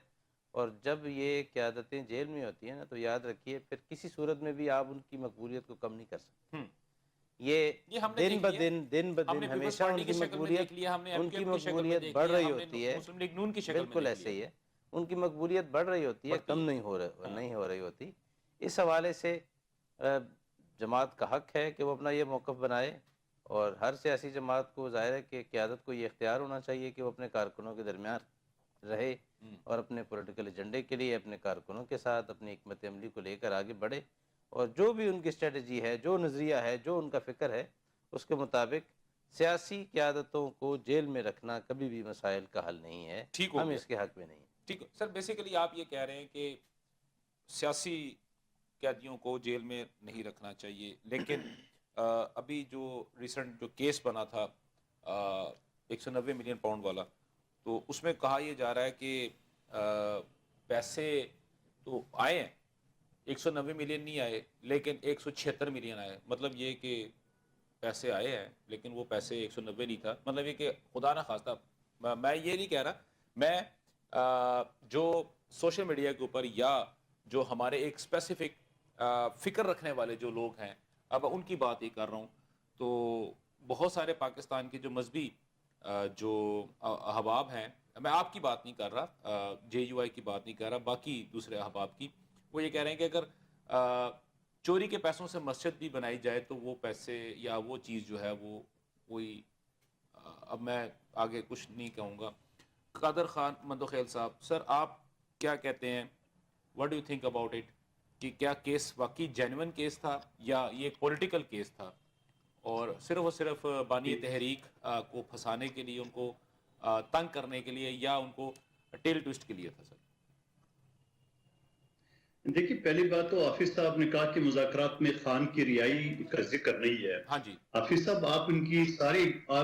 اور جب یہ قیادتیں جیل میں ہوتی ہیں نا، تو یاد رکھیے پھر کسی صورت میں بھی آپ ان کی مقبولیت کو کم نہیں کر سکتے. یہ دن بدن ہمیشہ ان کی مقبولیت بڑھ رہی ہوتی ہے. بالکل ایسے ہی ہے، ان کی مقبولیت بڑھ رہی ہوتی ہے، کم نہیں ہو رہی ہوتی. اس حوالے سے جماعت کا حق ہے کہ وہ اپنا یہ موقف بنائے، اور ہر سیاسی جماعت کو ظاہر ہے کہ قیادت کو یہ اختیار ہونا چاہیے کہ وہ اپنے کارکنوں کے درمیان رہے اور اپنے پولیٹیکل ایجنڈے کے لیے اپنے کارکنوں کے ساتھ اپنی حکمت عملی کو لے کر آگے بڑھے، اور جو بھی ان کی اسٹریٹجی ہے، جو نظریہ ہے، جو ان کا فکر ہے، اس کے مطابق سیاسی قیادتوں کو جیل میں رکھنا کبھی بھی مسائل کا حل نہیں ہے، ٹھیک ہو ہم گیا۔ اس کے حق میں نہیں ہیں۔ ٹھیک ہے سر، بیسیکلی آپ یہ کہہ رہے ہیں کہ سیاسی قیدیوں کو جیل میں نہیں رکھنا چاہیے، لیکن ابھی جو ریسنٹ جو کیس بنا تھا 190 ملین پاؤنڈ والا، تو اس میں کہا یہ جا رہا ہے کہ پیسے تو آئے ہیں، 190 ملین نہیں آئے لیکن 176 ملین آئے، مطلب یہ کہ پیسے آئے ہیں لیکن وہ پیسے 190 نہیں تھا، مطلب یہ کہ خدا نہ خواستہ، میں یہ نہیں کہہ رہا، میں جو سوشل میڈیا کے اوپر یا جو ہمارے ایک اسپیسیفک فکر رکھنے والے جو لوگ ہیں، اب ان کی بات ہی کر رہا ہوں، تو بہت سارے پاکستان کے جو مذہبی جو احباب ہیں، میں آپ کی بات نہیں کر رہا، جے یو آئی کی بات نہیں کر رہا، باقی دوسرے احباب کی، وہ یہ کہہ رہے ہیں کہ اگر چوری کے پیسوں سے مسجد بھی بنائی جائے تو وہ پیسے یا وہ چیز جو ہے وہ کوئی، اب میں آگے کچھ نہیں کہوں گا۔ قادر خان مندوخیل صاحب، سر آپ کیا کہتے ہیں، what do you think about it, کہ کیا کیس واقعی جینوئن کیس تھا یا یہ ایک پولیٹیکل کیس تھا اور صرف بانی تحریک کو پھنسانے کے لیے، ان کو تنگ کرنے کے لیے، یا ان کو ٹیل ٹوسٹ کے لیے تھا؟ سر دیکھیے، پہلی بات تو حافظ صاحب نے کہا کہ مذاکرات میں خان کی رہائی کا ذکر نہیں ہے۔ ہاں جی حافظ صاحب، آپ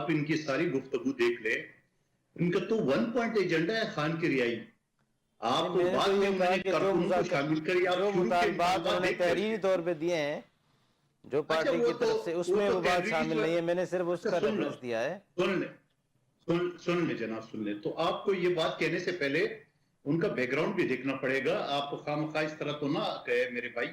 ان کی ساری گفتگو دیکھ لیں، ان کا تو 1 پوائنٹ ایجنڈا ہے خان کی رہائی۔ آپ کو بعد میں انہوں نے کارکنوں کو شامل کری، آپ جو شروع کے مطالبات انہوں نے تحریری طور پہ دیے ہیں جو پارٹی کی طرف سے، اس میں وہ بات شامل نہیں ہے، میں نے صرف اس کا ریفرنس دیا ہے۔ سن لیں جناب، سن لیں۔ تو آپ کو یہ بات کہنے سے پہلے ان کا بیک گراؤنڈ بھی دیکھنا پڑے گا۔ آپ کو خواہ اس طرح تو نہ کہے میرے بھائی،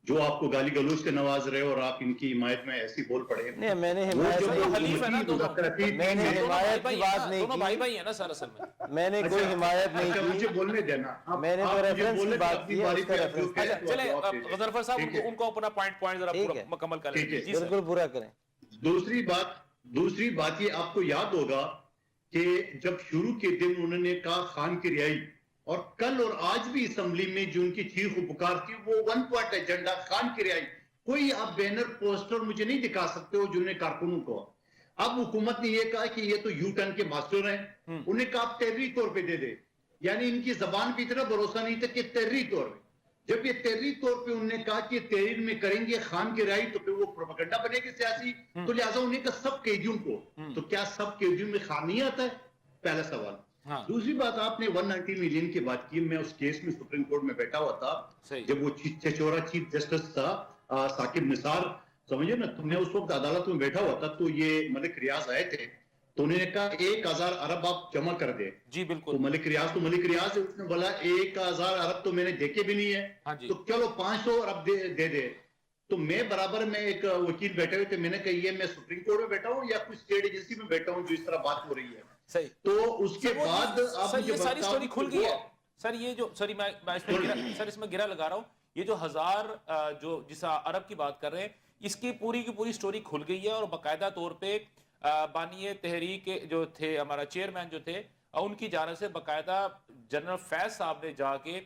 جو آپ کو گالی گلوچ سے نواز رہے اور آپ ان کی حمایت میں ایسی بول پڑے۔ نہیں، میں نے حمایت حلیف ہے نا دونوں، میں نے حمایت کی بات نہیں دونوں کی، بھائی بھائی ہیں نا سر، اصل میں میں نے کوئی حمایت نہیں کی، مجھے بولنے دینا، میں نے تو ریفرنس کی بات کی ہے، اس کا ریفرنس۔ چلے غضنفر صاحب ان کو اپنا پوائنٹ ذرا پورا مکمل کر لیں۔ بالکل پورا کریں۔ دوسری بات یہ آپ کو یاد ہوگا کہ جب شروع کے دن انہوں نے کہا خان کی رہائی، اور کل اور آج بھی اسمبلی میں جو ان کی چیخ و پکار تھی وہ 1 پوائنٹ ایجنڈا خان کی رہائی۔ کوئی آپ بینر پوسٹر مجھے نہیں دکھا سکتے ہو جنہوں نے کارکنوں کو۔ اب حکومت نے یہ کہا کہ یہ تو یو ٹرن کے ماسٹر ہیں، انہوں نے کہا آپ تحریری طور پہ دے دے، یعنی ان کی زبان پہ اتنا بھروسہ نہیں تھا کہ تحریری طور پہ، جب یہ تحریری طور پہ انہوں نے کہا کہ تحریر میں کریں گے خان کی رہائی تو پھر وہ پروپیگنڈا بنے گی سیاسی، تو لہٰذا انہوں نے کہا سب قیدیوں کو۔ تو کیا سب قیدیوں میں خان نہیں آتا ہے؟ پہلا سوال۔ دوسری بات، آپ نے 190 ملین کی بات کی، میں اس کیس میں سپریم کورٹ میں بیٹھا ہوا تھا جب وہ چچورا چیف جسٹس تھا ثاقب نثار، سمجھے نا، تو میں اس وقت عدالت میں بیٹھا ہوا تھا، تو یہ ملک ریاض آئے تھے، تو انہوں نے کہا 1000 ارب آپ جمع کر دیں۔ جی بالکل۔ تو ملک ریاض ہے، اس نے بولا 1000 ارب تو میں نے دیکھے بھی نہیں ہے، تو چلو 500 ارب دے دے۔ تو میں برابر میں ایک وکیل بیٹھے ہوئے تھے، میں نے کہا یہ میں سپریم کورٹ میں بیٹھا ہوں یا کچھ اسٹیٹ ایجنسی میں بیٹھا ہوں جو اس طرح بات ہو رہی ہے؟ صحیح۔ تو اس کے بعد سر یہ ساری سٹوری کھل گئی ہے سر، یہ جو سر میں اس میں گرا لگا رہا ہوں، یہ جو 1000 جو جس ارب کی بات کر رہے ہیں، اس کی پوری سٹوری کھل گئی ہے، اور باقاعدہ طور پہ بانی تحریک جو تھے، ہمارا چیئرمین جو تھے، ان کی جانب سے باقاعدہ جنرل فیض صاحب نے جا کے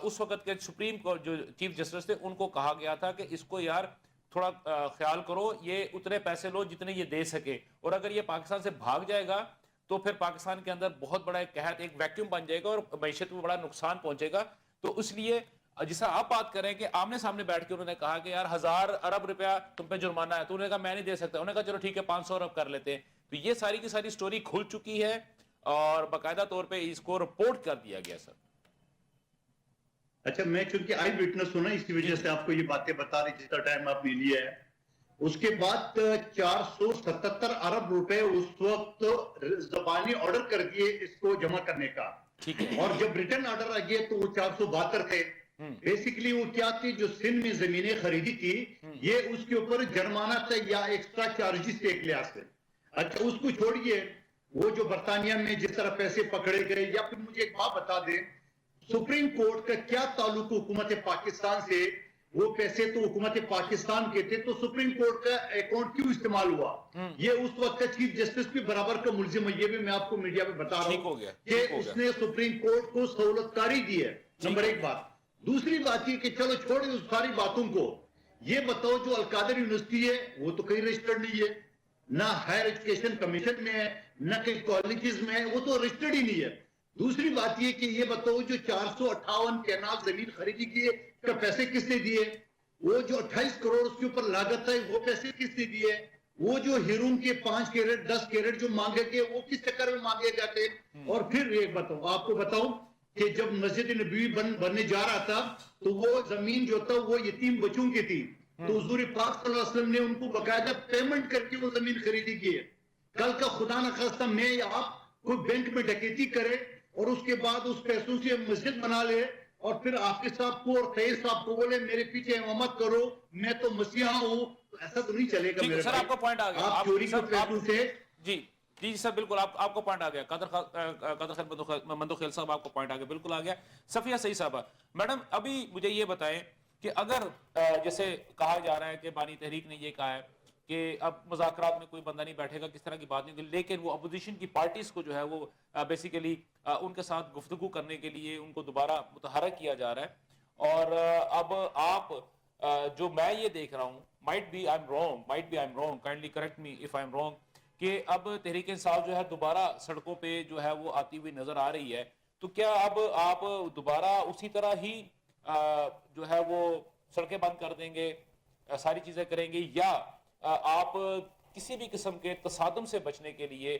اس وقت کے سپریم کورٹ جو چیف جسٹس تھے ان کو کہا گیا تھا کہ اس کو یار تھوڑا خیال کرو، یہ اتنے پیسے لو جتنے یہ دے سکے، اور اگر یہ پاکستان سے بھاگ جائے گا تو پھر پاکستان کے اندر بہت بڑا ایک قحط، ایک ویکیوم بن جائے گا اور معیشت میں بڑا نقصان پہنچے گا۔ تو اس لیے جیسا آپ بات کر رہے ہیں کہ آمنے سامنے بیٹھ کے انہوں نے کہا کہ یار 1000 ارب روپیہ تم پہ جرمانہ ہے، تو انہوں نے کہا میں نہیں دے سکتا، انہوں نے کہا چلو ٹھیک ہے 500 ارب کر لیتے ہیں۔ تو یہ ساری کی ساری سٹوری کھل چکی ہے اور باقاعدہ طور پہ اس کو رپورٹ کر دیا گیا۔ سر اچھا، میں چونکہ آئی وٹنس ہوں نا، اس کی وجہ سے آپ کو یہ باتیں بتا رہی جتنا ٹائم آپ نے لیا ہے۔ اس کے بعد 477 ارب روپے اس وقت زبانی آرڈر کر دیے اس کو جمع کرنے کا، اور جب ریٹرن آرڈر آ گیا تو وہ 472 تھے۔ بیسیکلی وہ کیا تھی، جو سندھ میں زمینیں خریدی تھی، یہ اس کے اوپر جرمانہ تھا یا ایکسٹرا چارجز تھے ایک لحاظ سے۔ اچھا اس کو چھوڑیے، وہ جو برطانیہ میں جس طرح پیسے پکڑے گئے، یا پھر مجھے ایک بات بتا دیں، سپریم کورٹ کا کیا تعلق حکومت پاکستان سے وہ پیسے تو حکومت پاکستان کے تھے، تو سپریم کورٹ کا اکاؤنٹ کیوں استعمال ہوا؟ یہ اس وقت کا چیف جسٹس بھی برابر کا ملزم ہے، یہ بھی میں آپ کو میڈیا پہ بتا رہا ہوں کہ اس نے سپریم کورٹ کو سہولت کاری دی ہے، نمبر ایک بات۔ دوسری بات یہ کہ چلو چھوڑیں اس ساری باتوں کو، یہ بتاؤ جو القادر یونیورسٹی ہے وہ تو کہیں رجسٹرڈ نہیں ہے، نہ ہائر ایجوکیشن کمیشن میں ہے، نہ کہیں کالجز میں ہے، وہ تو رجسٹرڈ ہی نہیں ہے۔ دوسری بات یہ کہ یہ بتاؤ جو 458 کینال زمین خریدی کی ہے کا پیسے کس نے دیے؟ وہ جو 28 کروڑ اس کے اوپر لاگت ہے وہ پیسے کس نے دیے؟ وہ جو ہیرون کے 5 کیرٹ 10 کیرٹ جو مانگے گئے وہ کس چکر میں مانگے جاتے؟ اور پھر ایک بتاؤ، آپ کو بتاؤں کہ جب مسجد نبوی بننے جا رہا تھا تو وہ زمین جو تھا وہ یتیم بچوں کی تھی، تو حضور پاک صلی اللہ علیہ وسلم نے ان کو باقاعدہ پیمنٹ کر کے وہ زمین خریدی کی ہے۔ کل کا خدا نخواستہ میں یا آپ کوئی بینک میں ڈکیتی کرے اور اس کے بعد اس پیسوں سے مسجد بنا لے اور پھر آپ کے صاحب کو اور خیر صاحب کو بولے میرے پیچھے امامت کرو میں تو مسیحا ہوں، ایسا تو نہیں چلے گا میرے سر، آپ کا پوائنٹ آ گیا، آپ چوری کے پیسوں سے۔ جی سر بالکل، آپ کو پوائنٹ آ گیا، قادر خیر مندوخیل صاحب آپ کو پوائنٹ آ گیا، بالکل آ گیا۔ صفیہ سعید صاحبہ، میڈم ابھی مجھے یہ بتائیں کہ اگر جیسے کہا جا رہا ہے کہ بانی تحریک نے یہ کہا ہے کہ اب مذاکرات میں کوئی بندہ نہیں بیٹھے گا، کس طرح کی بات نہیں، لیکن وہ اپوزیشن کی پارٹیز کو جو ہے وہ بیسیکلی ان کے ساتھ گفتگو کرنے کے لیے ان کو دوبارہ متحرک کیا جا رہا ہے، اور اب آپ جو میں یہ دیکھ رہا ہوں، might be I'm wrong, kindly correct me if I'm wrong، کہ اب تحریک انصاف جو ہے دوبارہ سڑکوں پہ جو ہے وہ آتی ہوئی نظر آ رہی ہے، تو کیا اب آپ دوبارہ اسی طرح ہی جو ہے وہ سڑکیں بند کر دیں گے، ساری چیزیں کریں گے، یا آپ کسی بھی قسم کے تصادم سے بچنے کے لیے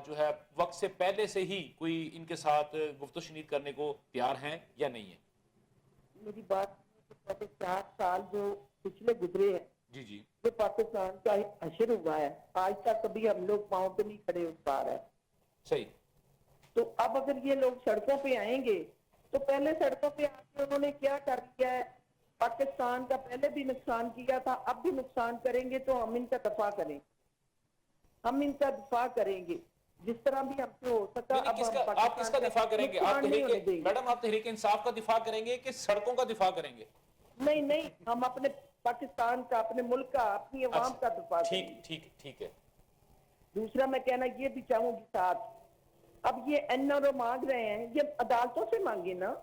جو ہے وقت سے پہلے سے ہی کوئی ان کے ساتھ گفت و شنید کرنے کو تیار ہیں یا نہیں ہیں؟ میری بات 4 سال جو پچھلے گزرے ہیں، جی جو پاکستان کا حشر ہوا ہے، آج تک کبھی ہم لوگ پاؤں پہ نہیں کھڑے ہو پا رہے ہیں۔ صحیح۔ تو اب اگر یہ لوگ سڑکوں پہ آئیں گے تو پہلے سڑکوں پہ آ کے انہوں نے کیا کر دیا ہے، پاکستان کا پہلے بھی نقصان کیا تھا، اب بھی نقصان کریں گے، تو ہم ان کا دفاع کریں گے جس طرح بھی ہم سے ہو سکا۔ آپ کس کا دفاع کریں گے؟ میڈم آپ تحریک انصاف کا دفاع کریں گے کہ سڑکوں کا دفاع کریں گے؟ نہیں، ہم اپنے پاکستان کا، اپنے ملک کا، اپنی عوام کا دفاع کریں گے۔ ٹھیک ہے۔ دوسرا میں کہنا یہ بھی چاہوں گی ساتھ، اب یہ این آر او مانگ رہے ہیں، یہ عدالتوں سے مانگے نا،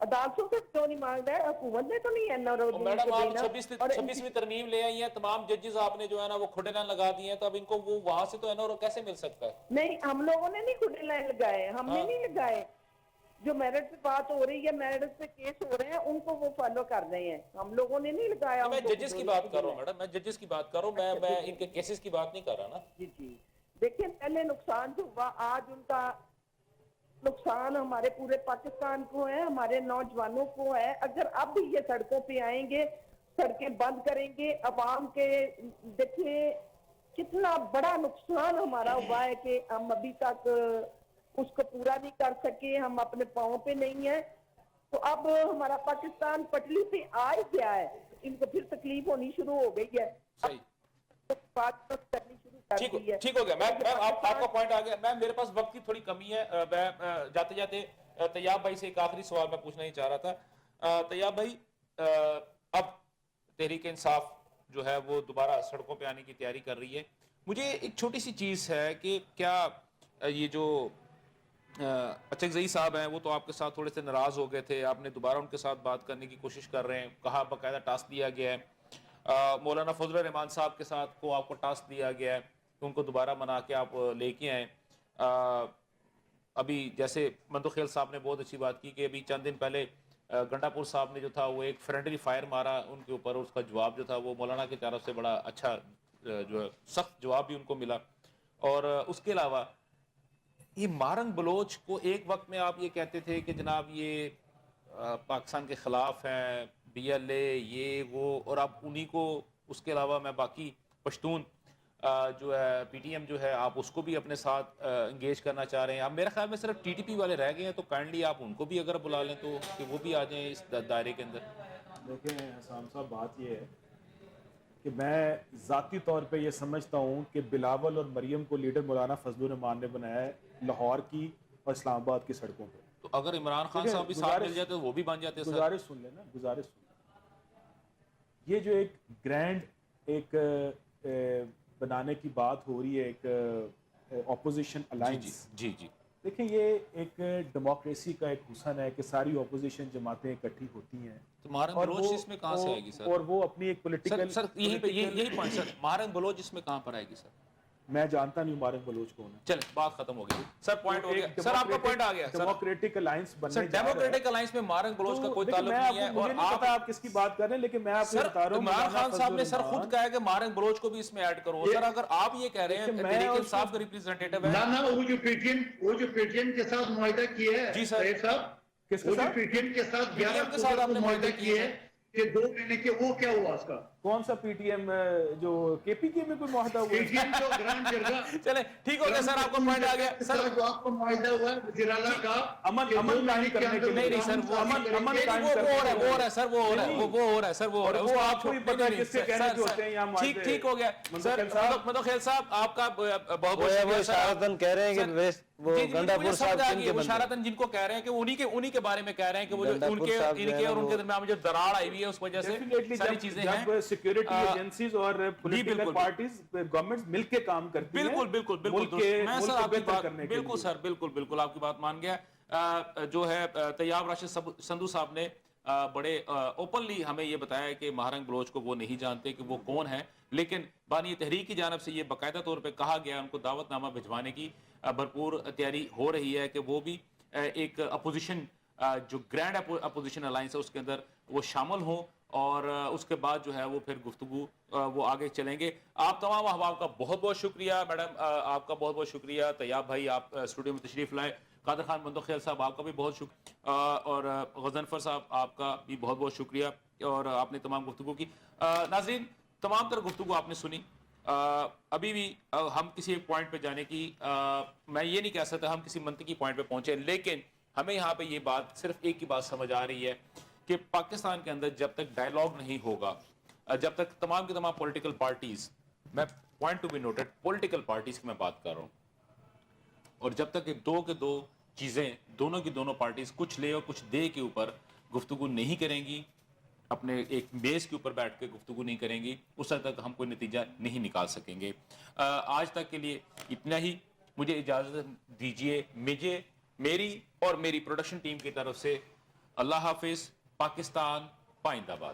عدالتوں سے کیوں نہیں مانگ رہا ہے؟ حکومت نے تو نہیں این آر او دینا۔ میڈم آپ 26ویں ترمیم لے آئی ہیں، تمام ججز آپ نے جو ہے نا وہ کھڑے لائن لگا دیے ہیں، تو اب ان کو وہ وہاں سے تو این آر او کیسے مل سکتا ہے؟ نہیں، ہم لوگوں نے نہیں کھڑے لائن لگائے، ہم نے نہیں لگائے، جو میرٹ پہ بات ہو رہی ہے، میرٹ پہ کیس ہو رہے ہیں، ان کو وہ فالو کر رہے ہیں، ہم لوگوں نے نہیں لگایا۔ میں ججز کی بات کر رہا ہوں میڈم، میں ججز کی بات کر رہا ہوں، میں ان کے کیسز کی بات نہیں کر رہا نا۔ جی دیکھیں، پہلے نقصان جو ہوا، آج ان کا نقصان ہمارے پورے پاکستان کو ہے، ہمارے نوجوانوں کو ہے۔ اگر اب بھی یہ سڑکوں پہ آئیں گے، سڑکیں بند کریں گے، عوام کے، دیکھیں کتنا بڑا نقصان ہمارا ہوا ہے کہ ہم ابھی تک اس کو پورا نہیں کر سکے، ہم اپنے پاؤں پہ نہیں ہیں، تو اب ہمارا پاکستان پٹلی پہ آ ہی گیا ہے، ان کو پھر تکلیف ہونی شروع ہو گئی ہے۔ صحیح، بات کرنی شروع کر دی ہے۔ ٹھیک ہو گیا، میں آپ کا پوائنٹ آ گیا۔ میرے پاس وقت کی تھوڑی کمی ہے، میں جاتے جاتے طیاب بھائی سے ایک آخری سوال میں پوچھنا ہی چاہ رہا تھا۔ طیاب بھائی، اب تحریک انصاف جو ہے وہ دوبارہ سڑکوں پہ آنے کی تیاری کر رہی ہے، مجھے ایک چھوٹی سی چیز ہے کہ کیا یہ جو اچکزئی صاحب ہیں وہ تو آپ کے ساتھ تھوڑے سے ناراض ہو گئے تھے، آپ نے دوبارہ ان کے ساتھ بات کرنے کی کوشش کر رہے ہیں، کہا باقاعدہ ٹاسک دیا گیا ہے، مولانا فضل الرحمان صاحب کے ساتھ کو آپ کو ٹاسک دیا گیا ہے کہ ان کو دوبارہ منا کے آپ لے کے آئیں۔ ابھی جیسے مندوخیل صاحب نے بہت اچھی بات کی کہ ابھی چند دن پہلے گنڈا پور صاحب نے جو تھا وہ ایک فرینڈلی فائر مارا ان کے اوپر، اس کا جواب جو تھا وہ مولانا کی طرف سے بڑا اچھا جو ہے سخت جواب بھی ان کو ملا۔ اور اس کے علاوہ یہ مارنگ بلوچ کو ایک وقت میں آپ یہ کہتے تھے کہ جناب یہ پاکستان کے خلاف ہیں، بی ایل اے، یہ وہ، اور آپ انہی کو، اس کے علاوہ میں باقی پشتون جو ہے پی ٹی ایم جو ہے آپ اس کو بھی اپنے ساتھ انگیج کرنا چاہ رہے ہیں۔ اب میرے خیال میں صرف ٹی ٹی پی والے رہ گئے ہیں، تو کائنڈلی آپ ان کو بھی اگر بلا لیں تو کہ وہ بھی آ جائیں اس دائرے کے اندر۔ دیکھیں حسام صاحب، بات یہ ہے کہ میں ذاتی طور پہ یہ سمجھتا ہوں کہ بلاول اور مریم کو لیڈر مولانا فضل الرحمان نے بنایا ہے لاہور کی اور اسلام آباد کی سڑکوں پہ۔ تو اگر عمران خان صاحب بھی ساتھ مل جاتے تو وہ بھی بن جاتے۔ گزارش سن لیں نا، گزارش سن لیں۔ یہ جو ایک گرینڈ ایک بنانے کی بات ہو رہی ہے ایک اپوزیشن الائنس، جی جی دیکھیں یہ ایک ڈیموکریسی کا ایک حسن ہے کہ ساری اپوزیشن جماعتیں اکٹھی ہوتی ہیں، تو مہارنگ بلوچ اس میں کہاں سے آئے گی سر؟ اور وہ اپنی ایک پولیٹیکل سر یہی پوائنٹ سر، مہارنگ بلوچ اس میں کہاں پر آئے گی سر؟ میں جانتا نہیں مہارنگ بلوچ کون ہے. چلیں بات ختم ہو گئی سر، پوائنٹ ہو گیا سر، آپ کا پوائنٹ آ گیا سر. ڈیموکریٹک الائنس سر بننے جا رہا ہے. ڈیموکریٹک الائنس میں مہارنگ بلوچ کا کوئی تعلق نہیں ہے، اور آپ کس کی بات کر رہے ہیں، لیکن میں آپ کو بتا رہا ہوں عمران خان صاحب نے سر خود کہا ہے کہ مہارنگ بلوچ کو بھی اس میں ایڈ کرو. سر اگر آپ یہ کہہ رہے ہیں تحریک انصاف کا ریپرزینٹیٹیو ہے، نہ وہ جو پی ٹی ایم کے ساتھ معاہدہ کیا ہے جی سر، صاحب وہ جو پی ٹی ایم کے ساتھ 11 اکتوبر کو معاہدہ کیا ہے کہ 2 مہینے کے، وہ کیا ہوا اس کا؟ کون سا پی ٹی ایم جو کے پی کے میں کوئی معاہدہ ہوا پی ٹی ایم جو گرانڈ جرگا، چلیں ٹھیک ہو گیا سر، آپ کو پوائنٹ آ گیا سر. جو آپ کو معاہدہ ہوا ہے وزیر اعلیٰ کا امن قائم کرنے کے لیے، نہیں سر، وہ امن قائم وہ کرنے ہو رہا ہے سر، وہ ہو رہا ہے سر، وہ ہو رہا ہے. وہ آپ کو ہی پتہ ہے کس کے کہنے کے ہوتے ہیں یہاں معاہدے. ٹھیک ہو گیا سر. مدوخیل صاحب آپ کا بہت بہت وہ شکریہ سر. اشارتاً کہہ رہے ہیں کہ وہ گنڈا پور صاحب جن کے وہ بندے، اشارتاً جن کو کہہ رہے ہیں کہ انہی کے بارے میں کہہ رہے ہیں کہ وہ گنڈا ان پور کے صاحب جو ہے اور ان کے درمیان جو دراڑ آئی ہوئی ہے اس وجہ سے ساری چیزیں ہیں. جب سیکیورٹی ایجنسیز اور پولیٹیکل پارٹیز گورنمنٹس مل کے کام کرتی ہیں، بالکل میں سر آپ کی بات بالکل سر بالکل آپ کی بات مان گیا. جو ہے طیاب راشد سندھو صاحب نے بڑے اوپنلی ہمیں یہ بتایا کہ مہارنگ بلوچ کو وہ نہیں جانتے کہ وہ کون ہے، لیکن بانی تحریک کی جانب سے یہ باقاعدہ طور پہ کہا گیا، ان کو دعوت نامہ بھجوانے کی بھرپور تیاری ہو رہی ہے کہ وہ بھی ایک اپوزیشن جو گرینڈ اپوزیشن الائنس ہے اس کے اندر وہ شامل ہوں، اور اس کے بعد جو ہے وہ پھر گفتگو وہ آگے چلیں گے. آپ تمام احباب کا بہت بہت شکریہ. میڈم آپ کا بہت بہت شکریہ. طیاب بھائی آپ اسٹوڈیو میں تشریف لائے. قادر خان مندوخیل صاحب آپ کا بھی بہت شکریہ، اور غضنفر صاحب آپ کا بھی بہت بہت شکریہ، اور آپ نے تمام گفتگو کی. ناظرین تمام تر گفتگو آپ نے سنی. ابھی بھی ہم کسی ایک پوائنٹ پہ جانے کی میں یہ نہیں کہہ سکتا ہم کسی منطقی پوائنٹ پہ پہنچے، لیکن ہمیں یہاں پہ یہ بات صرف ایک ہی بات سمجھ آ رہی ہے کہ پاکستان کے اندر جب تک ڈائیلاگ نہیں ہوگا، جب تک تمام کی تمام پولیٹیکل پارٹیز، میں point to be noted political parties کی میں بات کر رہا ہوں، اور جب تک دو کے دو چیزیں دونوں کی دونوں پارٹیز کچھ لے اور کچھ دے کے اوپر گفتگو نہیں کریں گی، اپنے ایک بیس کے اوپر بیٹھ کے گفتگو نہیں کریں گی، اس وقت تک ہم کوئی نتیجہ نہیں نکال سکیں گے. آج تک کے لیے اتنا ہی. مجھے اجازت دیجیے، میری اور میری پروڈکشن ٹیم کی طرف سے اللہ حافظ. پاکستان پائندہ باد.